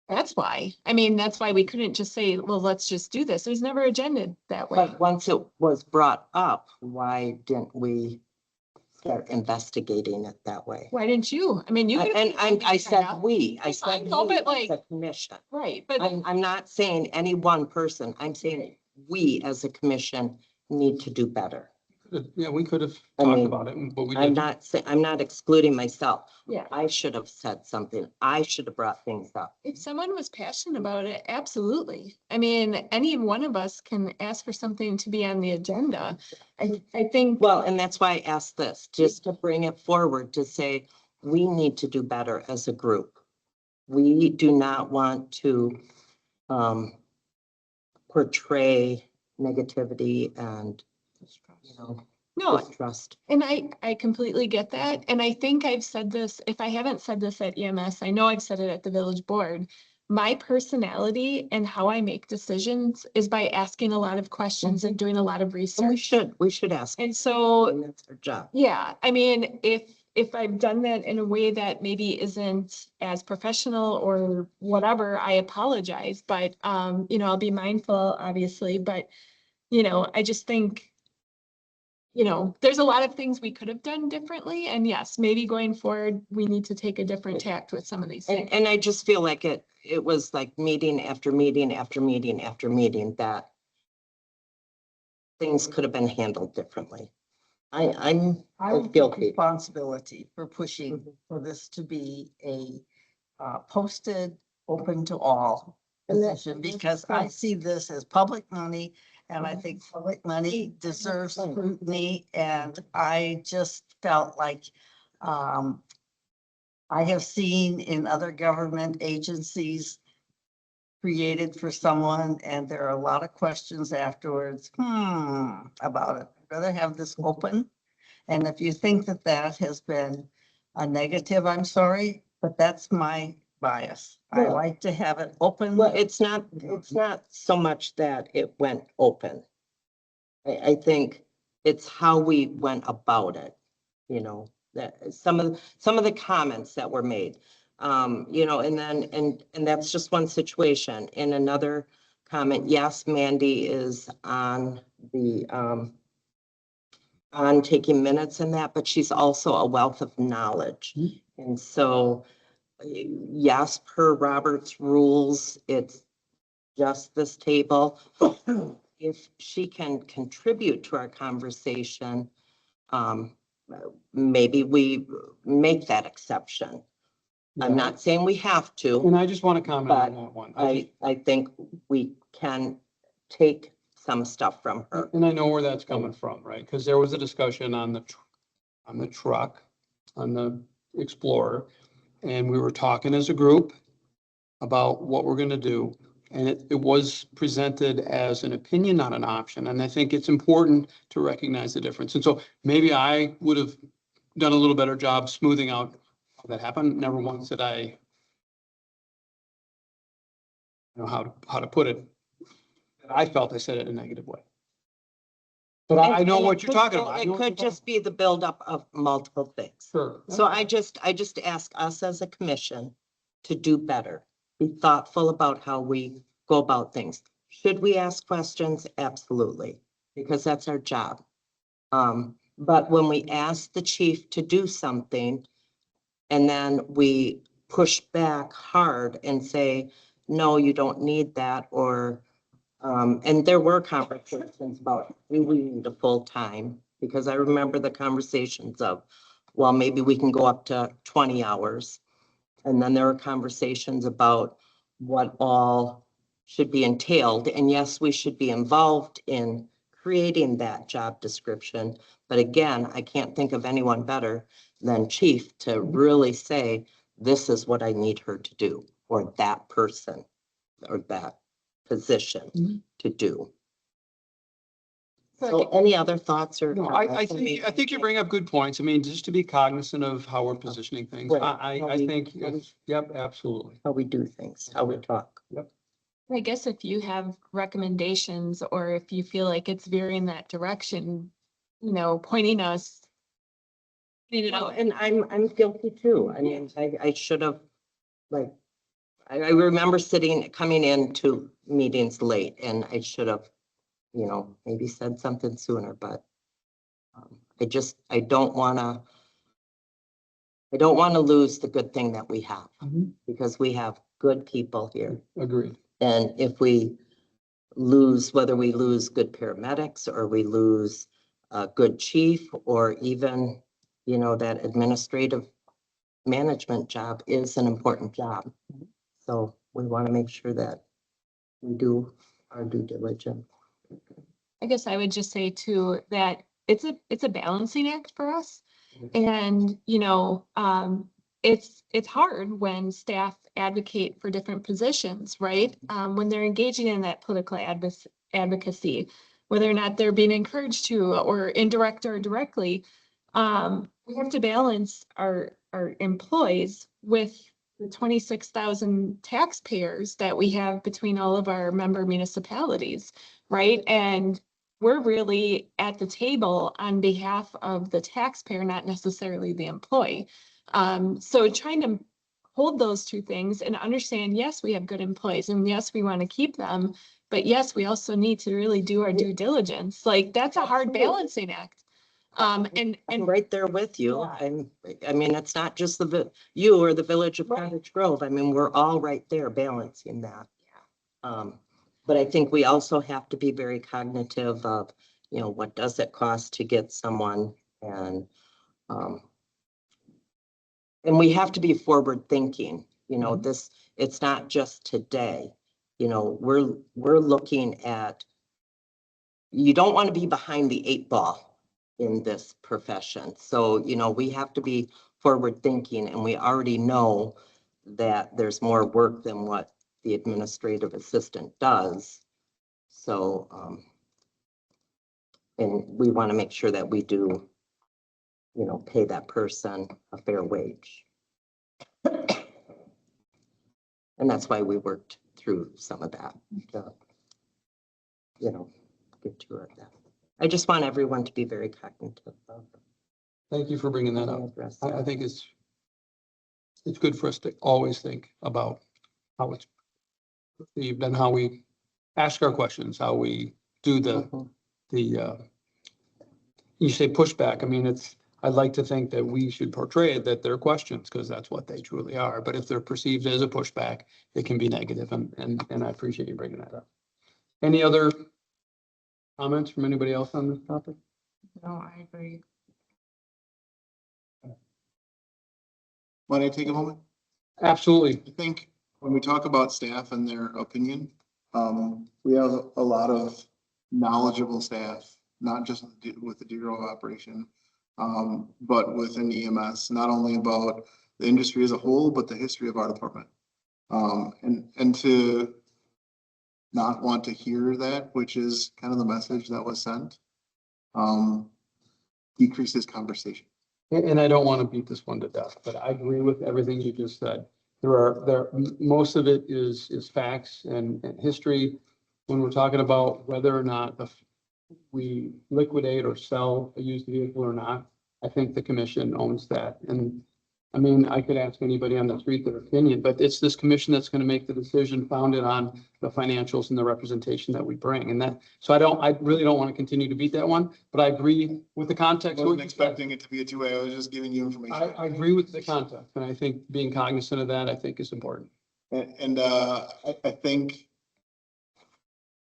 That's why. I mean, that's why we couldn't just say, well, let's just do this. It was never agended that way. But once it was brought up, why didn't we start investigating it that way? Why didn't you? I mean, you. I said we, I I said know, we but like- as a commission. Right, but I'm not saying any one person. I'm saying we as a commission need to do better. Yeah, we could have I talked mean, about it, but we I'm didn't. not saying, I'm not excluding myself. yeah, I should have said something. I should have brought things up. if someone was passionate about it, absolutely. I mean, any one of us can ask for something to be on the agenda. I think. Well, and that's why I asked this, just to bring it forward to say, we need to do better as a group. We do not want to portray negativity and, you know, No, distrust. and I completely get that. And I think I've said this, if I haven't said this at EMS, I know I've said it at the village board. My personality and how I make decisions is by asking a lot of questions and doing a lot of And research. we should ask. And so, And that's our job. yeah, I mean, if I've done that in a way that maybe isn't as professional or whatever, I apologize. But, you know, I'll be mindful, obviously, but, you know, I just think, you know, there's a lot of things we could have done differently. And yes, maybe going forward, we need to take a different tact with some of these things. And I just feel like it was like meeting after meeting after meeting after meeting that things could have been handled differently. I I would feel take responsibility for pushing for this to be a posted, open to all And that- position, because I see this as public money. And I think public money deserves scrutiny, and I just felt like I have seen in other government agencies created for someone and there are a lot of questions afterwards, about it. I'd rather have this open. And if you think that that has been a negative, I'm sorry, but that's my bias. I Well- like to have it open. Well, it's not so much that it went open. I think it's how we went about it, you know, that some of the comments that were made. You know, and then, and that's just one situation. In another comment, yes, Mandy is on the, on taking minutes and that, but she's also a wealth of knowledge. And so, yes, per Robert's rules, it's just this table. If she can contribute to our conversation, maybe we make that exception. I'm not saying we have to. And I just want to comment on But that one. I think we can take some stuff from her. And I know where that's coming from, right? Because there was a discussion on the truck, on the Explorer. And we were talking as a group about what we're gonna do. And it was presented as an opinion, not an option. And I think it's important to recognize the difference. And so maybe I would have done a little better job smoothing out how that happened. Never once did I know how to put it. I felt I said it in a negative way. But I know And what it you're could- talking about. I know It what you're could just be the buildup of multiple things. Sure. So I just ask us as a commission to do better, be thoughtful about how we go about things. Should we ask questions? Absolutely, because that's our job. But when we ask the chief to do something and then we push back hard and say, no, you don't need that, or, and there were conversations about, do we need a full-time? Because I remember the conversations of, well, maybe we can go up to 20 hours. And then there were conversations about what all should be entailed. And yes, we should be involved in creating that job description. But again, I can't think of anyone better than chief to really say, this is what I need her to do, or that person, or that position to do. So any other thoughts or? No, I think you bring up good points. I mean, just to be cognizant of how we're positioning things. Right. I think, yep, absolutely. How we do things, how we talk. I guess if you have recommendations or if you feel like it's veering that direction, you know, pointing us. Pointing it Well, out. and I'm guilty too. I mean, I should have, like, I remember coming into meetings late and I should have, you know, maybe said something sooner, but I don't wanna lose the good thing that we have, because we have good people here. Agreed. And if we lose, whether we lose good paramedics or we lose a good chief, or even, you know, that administrative management job is an important job. So we want to make sure that we do our due diligence. I guess I would just say too, that it's a balancing act for us. And, you know, it's hard when staff advocate for different positions, right? When they're engaging in that political advocacy, whether or not they're being encouraged to, or indirect or directly. We have to balance our employees with the 26,000 taxpayers that we have between all of our member municipalities, right? And we're really at the table on behalf of the taxpayer, not necessarily the employee. So trying to hold those two things and understand, yes, we have good employees and yes, we want to keep them, but yes, we also need to really do our due diligence. Like, that's a hard balancing act. I'm And right there with you. Yeah. I mean, it's not just you or the village of Cottage Grove. I mean, we're all right there balancing that. But I think we also have to be very cognitive of, you know, what does it cost to get someone, and we have to be forward thinking, you know, it's not just today. You know, we're looking at, you don't want to be behind the 8 ball in this profession. So, you know, we have to be forward thinking, and we already know that there's more work than what the administrative assistant does. So, and we want to make sure that we do, you know, pay that person a fair wage. And that's why we worked through some of that, to, you know, get to it. I just want everyone to be very cognitive of. Thank you for bringing that up. address I that. think it's good for us to always think about how it's received and how we ask our questions, how we do Mhm. you say pushback. I mean, I'd like to think that we should portray it that they're questions because that's what they truly are. But if they're perceived as a pushback, it can be negative, and I appreciate you bringing that up. Any other comments from anybody else on this topic? No, I agree. Might I take a moment? Absolutely. I think when we talk about staff and their opinion, we have a lot of knowledgeable staff, not just with the Deer Grove operation, but within EMS, not only about the industry as a whole, but the history of our department. And to not want to hear that, which is kind of the message that was sent, decreases conversation. And I don't want to beat this one to death, but I agree with everything you just said. Most of it is facts and history. When we're talking about whether or not we liquidate or sell a used vehicle or not, I think the commission owns that. And I mean, I could ask anybody on the street their opinion, but it's this commission that's going to make the decision founded on the financials and the representation that we bring. And so I really don't want to continue to beat that one, but I agree with the I context. wasn't expecting it to be a two-way. I was just giving you information. I agree with the context, and I think being cognizant of that, I think is important. And I think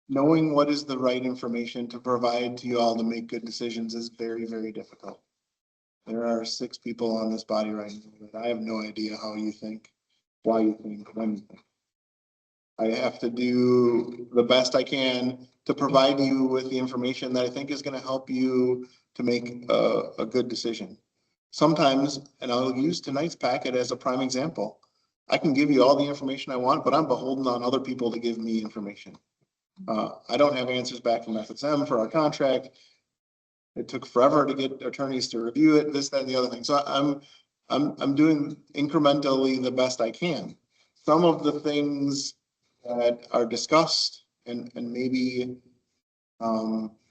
knowing what is the right information to provide to you all to make good decisions is very, very difficult. There are 6 people on this body right now that I have no idea how you think, why you think, when you think. I have to do the best I can to provide you with the information that I think is going to help you to make a good decision. Sometimes, and I'll use tonight's packet as a prime example, I can give you all the information I want, but I'm beholden on other people to give me information. I don't have answers back from FSM for our contract. It took forever to get attorneys to review it, this, that, and the other thing. So I'm doing incrementally the best I can. Some of the things that are discussed and maybe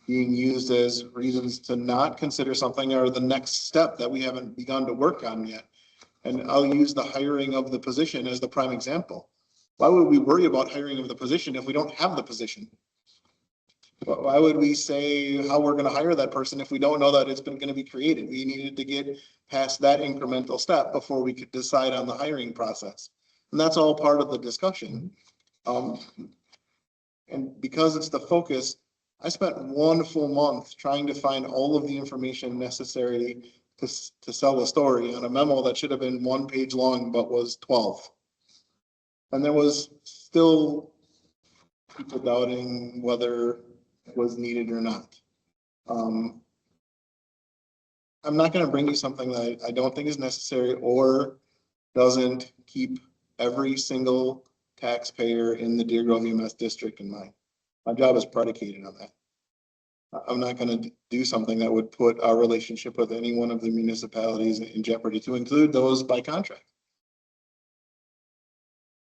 being used as reasons to not consider something or the next step that we haven't begun to work on yet. And I'll use the hiring of the position as the prime example. Why would we worry about hiring of the position if we don't have the position? Why would we say how we're going to hire that person if we don't know that it's been going to be created? We needed to get past that incremental step before we could decide on the hiring process. And that's all part of the discussion. And because it's the focus, I spent 1 full month trying to find all of the information necessary to sell a story on a memo that should have been 1 page long, but was 12. And there was still people doubting whether it was needed or not. I'm not going to bring you something that I don't think is necessary or doesn't keep every single taxpayer in the Deer Grove EMS district in mind. My job is predicated on that. I'm not going to do something that would put our relationship with any one of the municipalities in jeopardy, to include those by contract.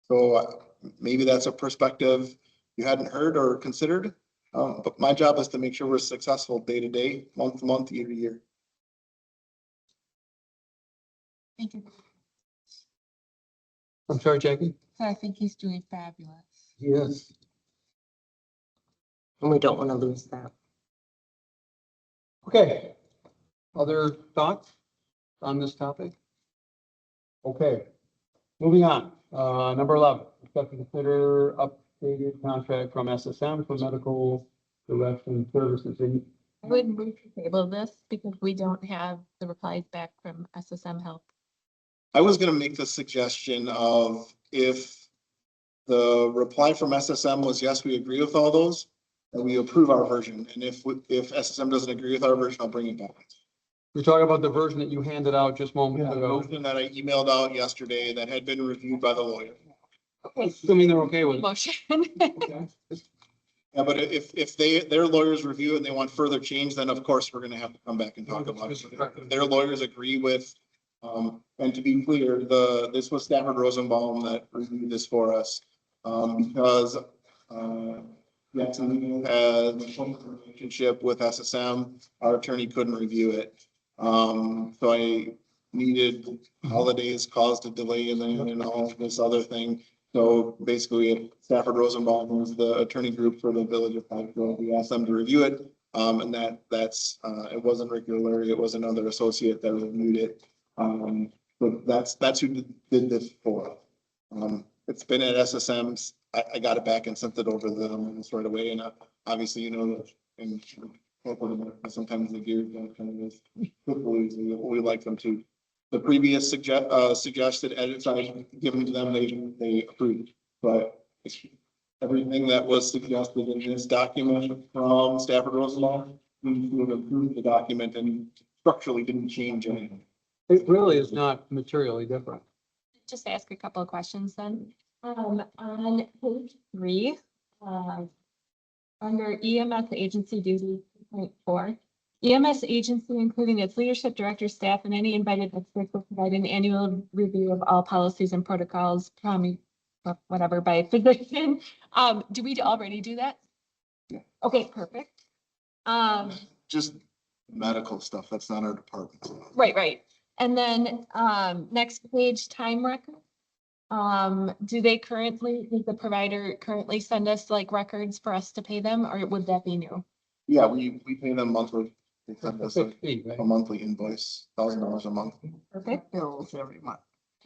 So maybe that's a perspective you hadn't heard or considered, but my job is to make sure we're successful day to day, month to month, year to year. Thank you. I'm sorry, Jackie? I think he's doing fabulous. Yes. And we don't want to lose that. Okay. Other thoughts on this topic? Okay, moving on. Number 11, discuss and consider updated contract from SSM for medical direction services. And I would move to table this because we don't have the replies back from SSM Health. I was going to make the suggestion of if the reply from SSM was yes, we agree with all those, that we approve our version. And if SSM doesn't agree with our version, I'll bring it back. We're talking about the version that you handed out just moments The ago. version that I emailed out yesterday that had been reviewed by the lawyer. Okay. Assuming they're okay with it. Motion. Yeah, but if their lawyers review it and they want further change, then of course, we're gonna have to come back and talk about it. If their lawyers agree with, and to be clear, this was Stafford Rosenbaum that reviewed this for us. Because, Jackson had a relationship with SSM, our attorney couldn't review it. So I needed holidays caused a delay and all this other thing. So basically, Stafford Rosenbaum was the attorney group for the village of Pikeville. We asked them to review it. And that's, it wasn't Rick Larry, it was another associate that reviewed it. But that's who did this for us. It's been at SSM's. I got it back and sent it over to them right away. And obviously, you know, in sometimes the gears don't kind of as quickly as we like them to. The previous suggested edits I've given to them, they approved, but everything that was suggested in this document from Stafford Rosenbaum, we would have approved the document and structurally didn't change anything. It really is not materially different. Just ask a couple of questions then. On page 3, under EMS agency duty 2.4, EMS agency, including its leadership, director, staff, and any invited experts, will provide an annual review of all policies and protocols, whatever, by physician. Do we already do that? Yeah. Okay, perfect. Just medical stuff, that's not our department. Right. And then, next page, time record. Does the provider currently send us like records for us to pay them, or would that be new? Yeah, we pay them monthly. They send us a Fixed fee, right? monthly invoice, $1,000 a month. Perfect. Bills every month.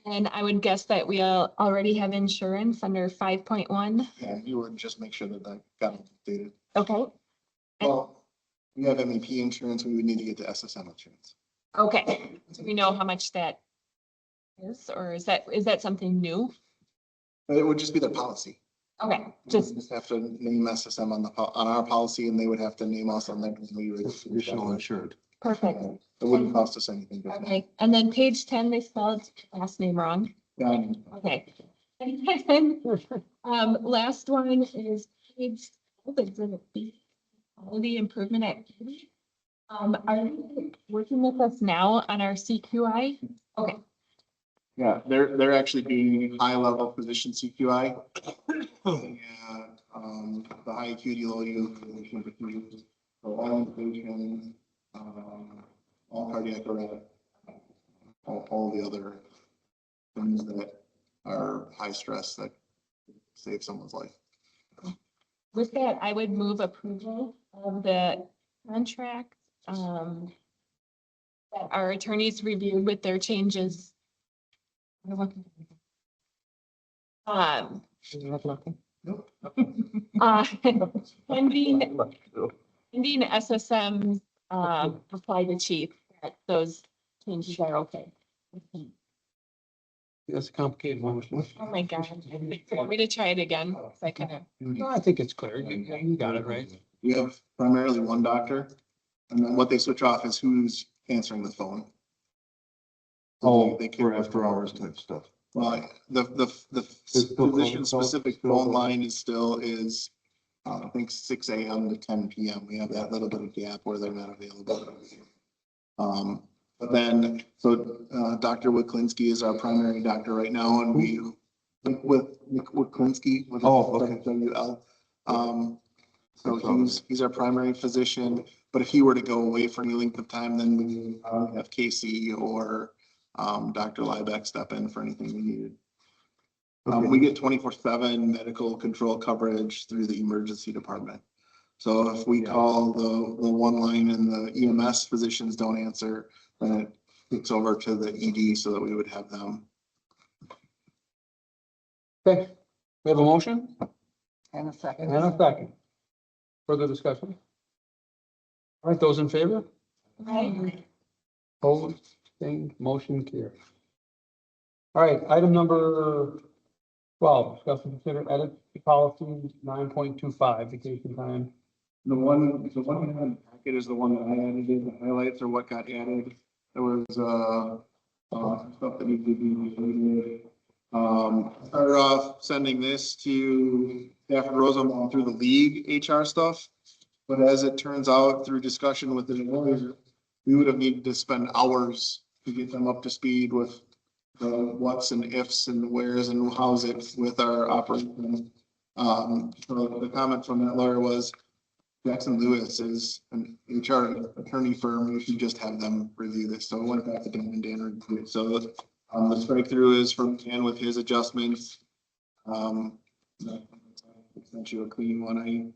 And I would guess that we already have insurance under 5.1. Yeah, you would just make sure that that got updated. Okay, Well, we have MEP insurance, we would need to get the SSM insurance. okay. Do we know how much that is, or is that something new? It would just be their policy. Okay, We just, just have to name SSM on our policy and they would have to name us on that. Additional insured. perfect. It wouldn't cost us anything. Okay, and then page 10, they spelled last name wrong. Yeah, Okay. And then, last one is page, quality improvement activity. Are you working with us now on our CQI? Okay, yeah, they're actually doing high level position CQI. And, the high acuity, low acuity, so all intubations, all cardiac arrest, all the other things that are high stress that save someone's life. with that, I would move approval of the contract, that our attorneys reviewed with their changes. Nope. Pending SSM, reply to chief that those changes are okay. That's a complicated one. Oh my gosh. Want me to try it again? So I kind of, No, I think it's clear. You got it right. We have primarily one doctor, and then what they switch off is who's answering the phone. Oh, They for care. after hours type stuff. Well, the It's still physician specific still- phone line is, I think 6 AM to 10 PM. We have that little bit of gap where they're not available. But then, so, Dr. Wiklinski is our primary doctor right now, and we, with Wiklinski, with Oh, okay. WL. So he's our primary physician, but if he were to go away for any length of time, then we would have Casey or Dr. Liebeck step in for anything we needed. We get 24/7 medical control coverage through the emergency department. So if we call the one line and the EMS physicians don't answer, then it kicks over to the ED so that we would have them. Okay, we have a motion And a second. and a second. Further discussion? All right, those in favor? Opposed, abstained, motion carries. All right, item number 12, discuss and consider edit to policy 9.25, vacation time. The one in the packet is the one that I added, the highlights are what got added. There was, stuff that needed to be included. Started off sending this to Stafford Rosenbaum through the league HR stuff. But as it turns out, through discussion with the lawyer, we would have needed to spend hours to get them up to speed with the what's and ifs and where's and how's it with our operation. So the comment from that lawyer was Jackson Lewis is an HR attorney firm. We should just have them review this. So I went back to Dan and Dan reviewed it. So the strike through is from Dan with his adjustments. I sent you a clean one. I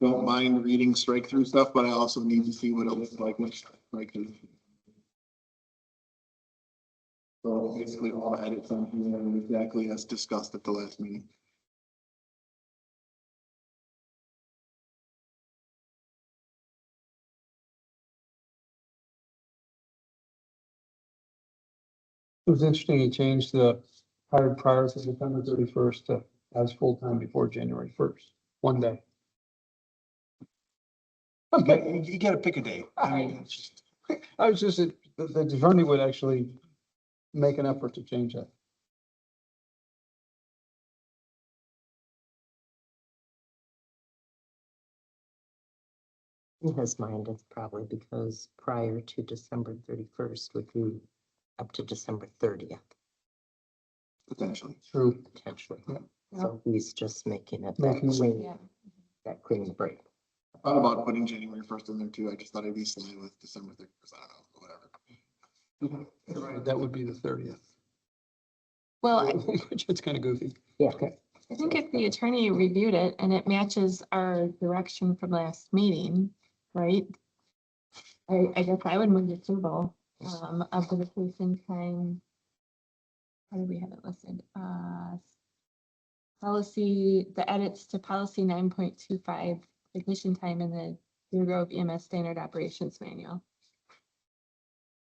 don't mind reading strike through stuff, but I also need to see what it looks like with strike through. So basically all the edits on here are exactly as discussed at the last meeting. It was interesting, he changed the hired prior to September 31st to as full-time before January 1st, one day. You gotta pick a day. I mean, it's just. I was just, the attorney would actually make an effort to change that. In his mind, it's probably because prior to December 31st would be up to December 30th, Potentially. True. potentially. Yeah. So he's just making it Making that it- clean, Yeah. that clean break. I thought about putting January 1st in there too. I just thought I'd be silly with December 31st. I don't know, whatever. You're right, that would be the 30th. Well, Which is kind of goofy. Yeah. Okay. I think if the attorney reviewed it and it matches our direction from last meeting, right? I guess I would move the approval, of the vacation time. How do we have it listed? Policy, the edits to policy 9.25, vacation time in the Deer Grove EMS Standard Operations Manual.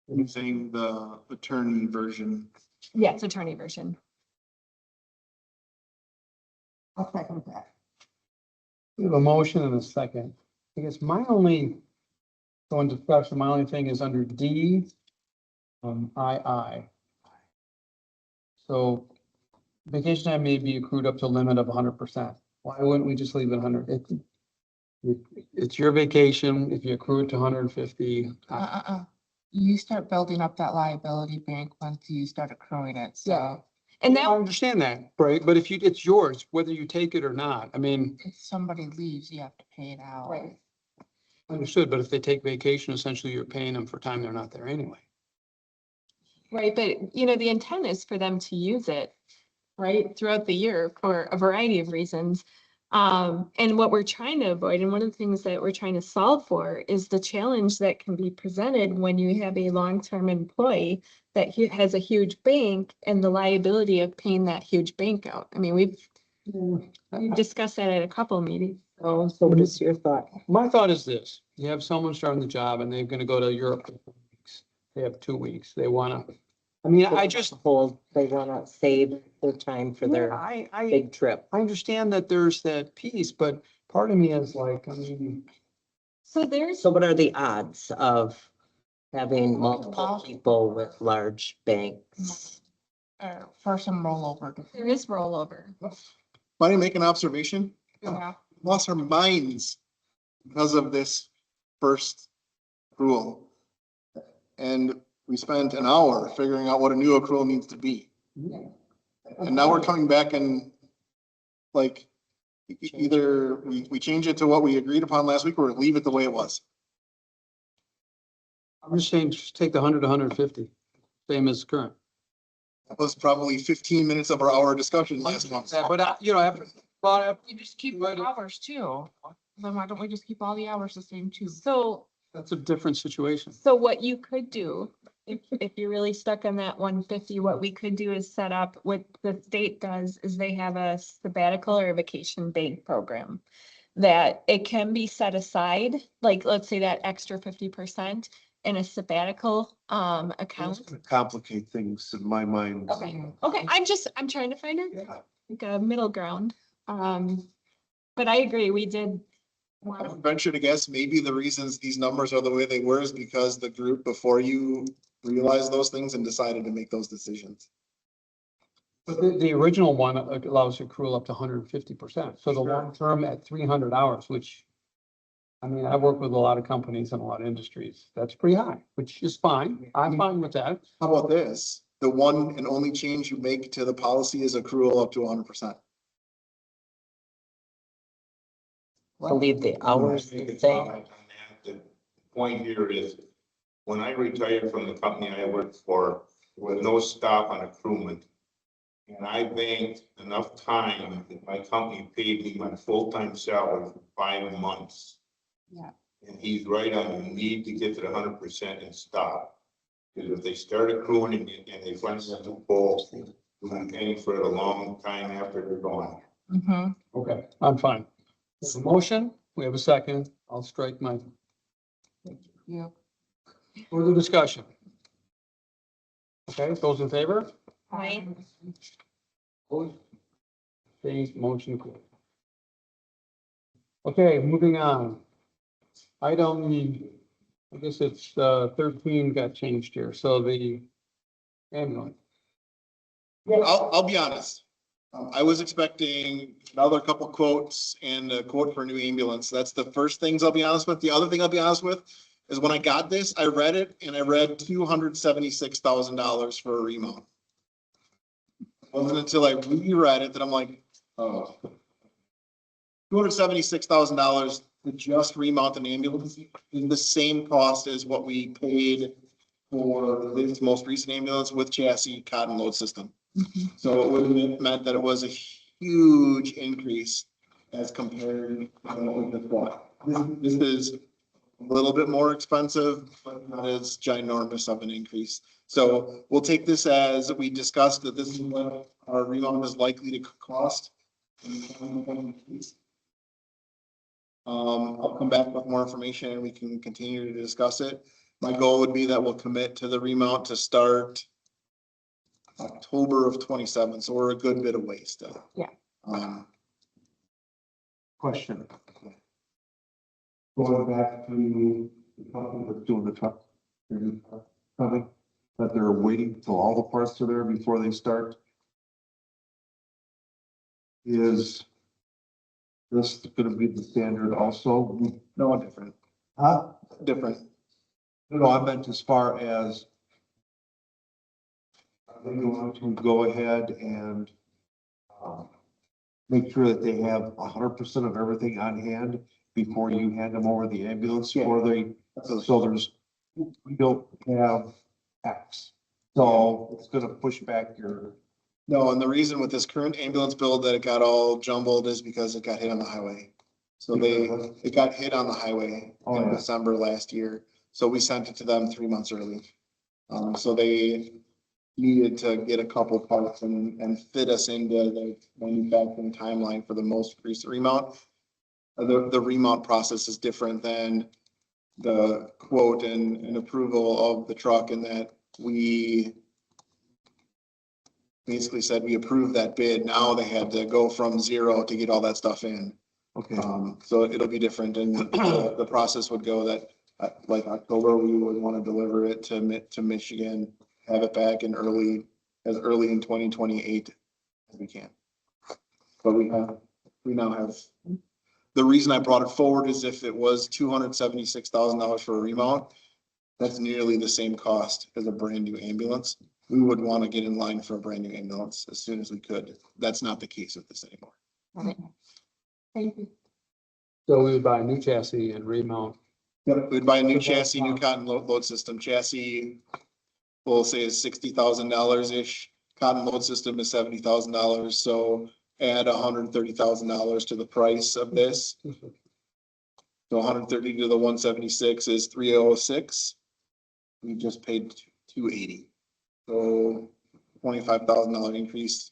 Using the attorney version. Yeah, it's attorney version. I'll second that. We have a motion and a second. I guess my only, going to discussion, my only thing is under D, II. So vacation time may be accrued up to a limit of 100%. Why wouldn't we just leave it 100? It's your vacation. If you accrue it to 150. You start building up that liability bank once you start accruing it, Yeah. so And I that, understand that, right? But if you, it's yours, whether you take it or not. I mean, if somebody leaves, you have to pay it out. right. understood, but if they take vacation, essentially you're paying them for time they're not there anyway. Right, but the intent is for them to use it, right, throughout the year for a variety of reasons. And what we're trying to avoid, and one of the things that we're trying to solve for is the challenge that can be presented when you have a long-term employee that has a huge bank and the liability of paying that huge bank out. I mean, we've discussed that at a couple of meetings. So what is your thought? My thought is this, you have someone starting the job and they're gonna go to Europe for 4 weeks. They have 2 weeks. They wanna, I mean, I just, Hold, they wanna save their time for their I big trip. understand that there's that piece, but part of me is like, I mean, So there's, So what are the odds of having multiple people with large banks? For some rollover. there is rollover. Might I make an observation? Yeah. Lost our minds because of this first rule. And we spent an hour figuring out what a new accrual needs to be. And now we're coming back and like, either we change it to what we agreed upon last week or leave it the way it was. I'm just saying, just take the 100 to 150, same as current. That was probably 15 minutes of our hour discussion last month. But, after, You just keep Right. the hours too. Then why don't we just keep all the hours the same too? So that's a different situation. So what you could do, if you're really stuck on that 150, what we could do is set up, what the state does is they have a sabbatical or a vacation bank program. That it can be set aside, like, let's say that extra 50% in a sabbatical It's account. gonna complicate things in my mind. Okay, I'm trying to find like a middle ground. But I agree, we did. I would venture to guess maybe the reasons these numbers are the way they were is because the group before you realized those things and decided to make those decisions. But the original one allows accrual up to 150%. So the long term at 300 hours, which, I mean, I work with a lot of companies and a lot of industries. That's pretty high, which is fine. I'm fine with that. How about this? The one and only change you make to the policy is accrual up to 100%. I'll leave the hours the same. The point here is, when I retired from the company I worked for, with no stop on accruement, and I banked enough time that my company paid me my full-time salary for 5 months. Yeah. And he's right on, you need to get to the 100% and stop. Because if they start accruing and they find something to pull, we'll be paying for it a long time after they're gone. Mhm. Okay, I'm fine. We have a motion, we have a second. I'll strike my Yeah. further discussion. Okay, those in favor? Aye. Opposed? Abstained? Motion carried. Okay, moving on. Item, I guess it's 13 got changed here, so the ambulance. I'll be honest. I was expecting another couple quotes and a quote for a new ambulance. That's the first things I'll be honest with. The other thing I'll be honest with is when I got this, I read it and I read $276,000 for a remount. It wasn't until I reread it that I'm like, oh. $276,000 to just remount an ambulance is the same cost as what we paid for this most recent ambulance with chassis, cotton load system. So it would have meant that it was a huge increase as compared to what we just bought. This is a little bit more expensive, but not as ginormous of an increase. So we'll take this as we discussed that this is what our remount is likely to cost. I'll come back with more information and we can continue to discuss it. My goal would be that we'll commit to the remount to start October of 27, so we're a good bit away still. Yeah. Question. Going back to the company that's doing the truck, coming, that they're waiting till all the parts are there before they start. Is this gonna be the standard also? No, different, Huh? different. No, I meant as far as are they going to go ahead and make sure that they have 100% of everything on hand before you hand them over the ambulance, or they, so there's, we don't have X. So it's gonna push back your, No, and the reason with this current ambulance build that it got all jumbled is because it got hit on the highway. So it got hit on the highway Oh, in yeah. December last year. So we sent it to them 3 months early. So they needed to get a couple parts and fit us into the manufacturing timeline for the most recent remount. The remount process is different than the quote and approval of the truck, in that we basically said we approved that bid. Now they had to go from zero to get all that stuff in. okay, So it'll be different, and the process would go that like October, we would want to deliver it to Michigan, have it back in as early in 2028 as we can. But we now have, the reason I brought it forward is if it was $276,000 for a remount, that's nearly the same cost as a brand new ambulance. We would want to get in line for a brand new ambulance as soon as we could. That's not the case with this anymore. Thank you. So we would buy a new chassis and remount. Yep, we'd buy a new chassis, new cotton load system. Chassis, we'll say is $60,000-ish. Cotton load system is $70,000. So add $130,000 to the price of this. So 130 to the 176 is 306. We just paid 280. So $25,000 increase.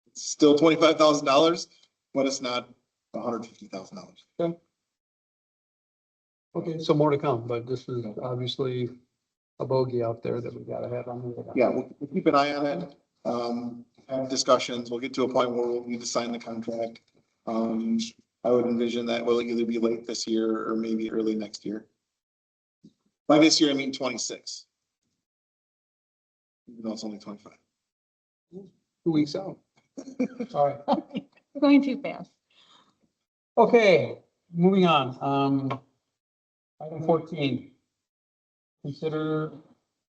It's still $25,000, but it's not $150,000. Okay, so more to come, but this is obviously a bogey out there that we gotta have on. Yeah, we'll keep an eye on it. Have discussions. We'll get to a point where we'll need to sign the contract. I would envision that will either be late this year or maybe early next year. By this year, I mean 26. Even though it's only 25. 2 weeks out. All right. We're going too fast. Okay, moving on. Item 14. Consider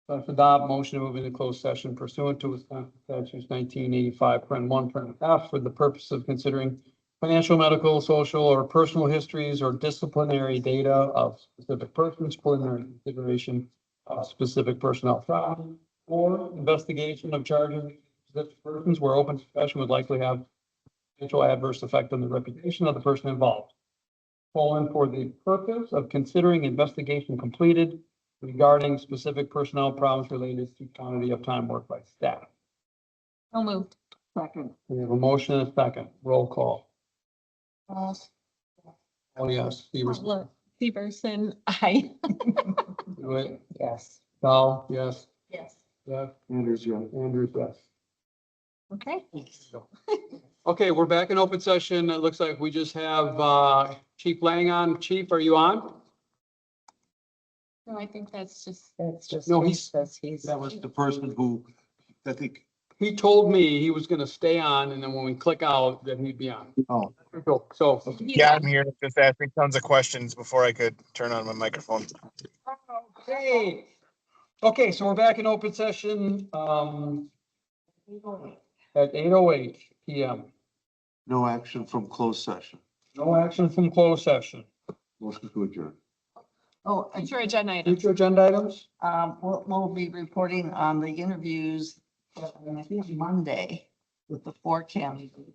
adopt motion to move into closed session pursuant to Wisconsin statutes 1985, paren 1, paren F, for the purpose of considering financial, medical, social, or personal histories or disciplinary data of specific persons, preliminary consideration of specific personnel files, or investigation of charges of specific persons where open discussion would likely have potential adverse effect on the reputation of the person involved. For the purpose of considering investigation completed regarding specific personnel problems related to quantity of time worked by staff. So moved. Second. We have a motion and a second. Roll call. Oh, yes. Look, Severson, aye. Dewitt, Yes. Dahl, yes. Yes. Jeff, Andrews, yeah. Andrews, yes. Okay. Okay, we're back in open session. It looks like we just have Chief Lang on. Chief, are you on? No, I think that's just, That's just. No, he he's- says he's. That was the person who, I think, He told me he was gonna stay on, and then when we click out, then he'd be on. oh, So, Yeah, I'm here just asking tons of questions before I could turn on my microphone. okay. Okay, so we're back in open session, at 8:08 PM. no action from closed session. No action from closed session. Motion to adjourn. Oh, future agenda item. Future agenda items? we'll be reporting on the interviews, I think Monday with the 4 candidates.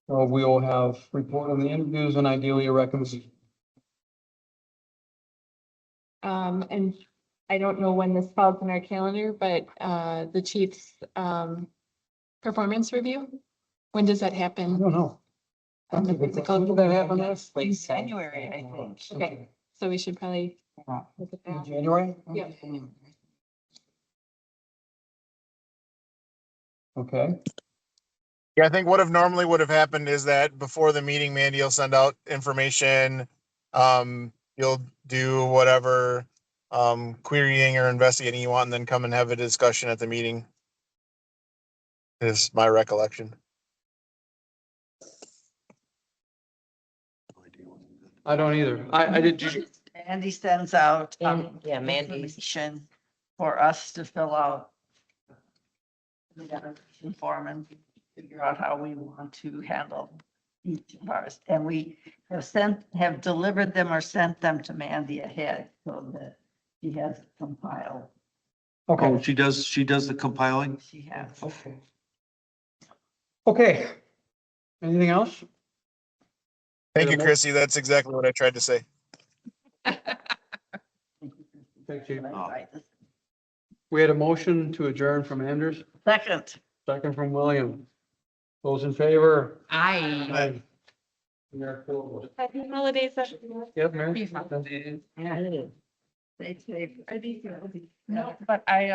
So we will have report on the interviews and ideally a recommendation. And I don't know when this falls in our calendar, but, the chief's, performance review, when does that I happen? don't know. On the physical- When did that happen, Liz? In January, I think. Okay, so we should probably Yeah. look at In that. January? Yeah. Okay. Yeah, I think what have normally would have happened is that before the meeting, Mandy will send out information. You'll do whatever querying or investigating you want and then come and have a discussion at the meeting. Is my recollection. I don't either. I did, Andy sends out Yeah, Mandy's. information for us to fill out the application form and figure out how we want to handle each of ours. And we have delivered them or sent them to Mandy ahead so that she has it compiled. okay, Oh, she does the compiling? She has. okay. Anything else? Thank you, Chrissy. That's exactly what I tried to say. Thank you. Right. We had a motion to adjourn from Anders, Second. second from William. Those in favor? Aye. We are closed. Happy holidays. Yep, Mary? Yeah. Stay safe. No, but I,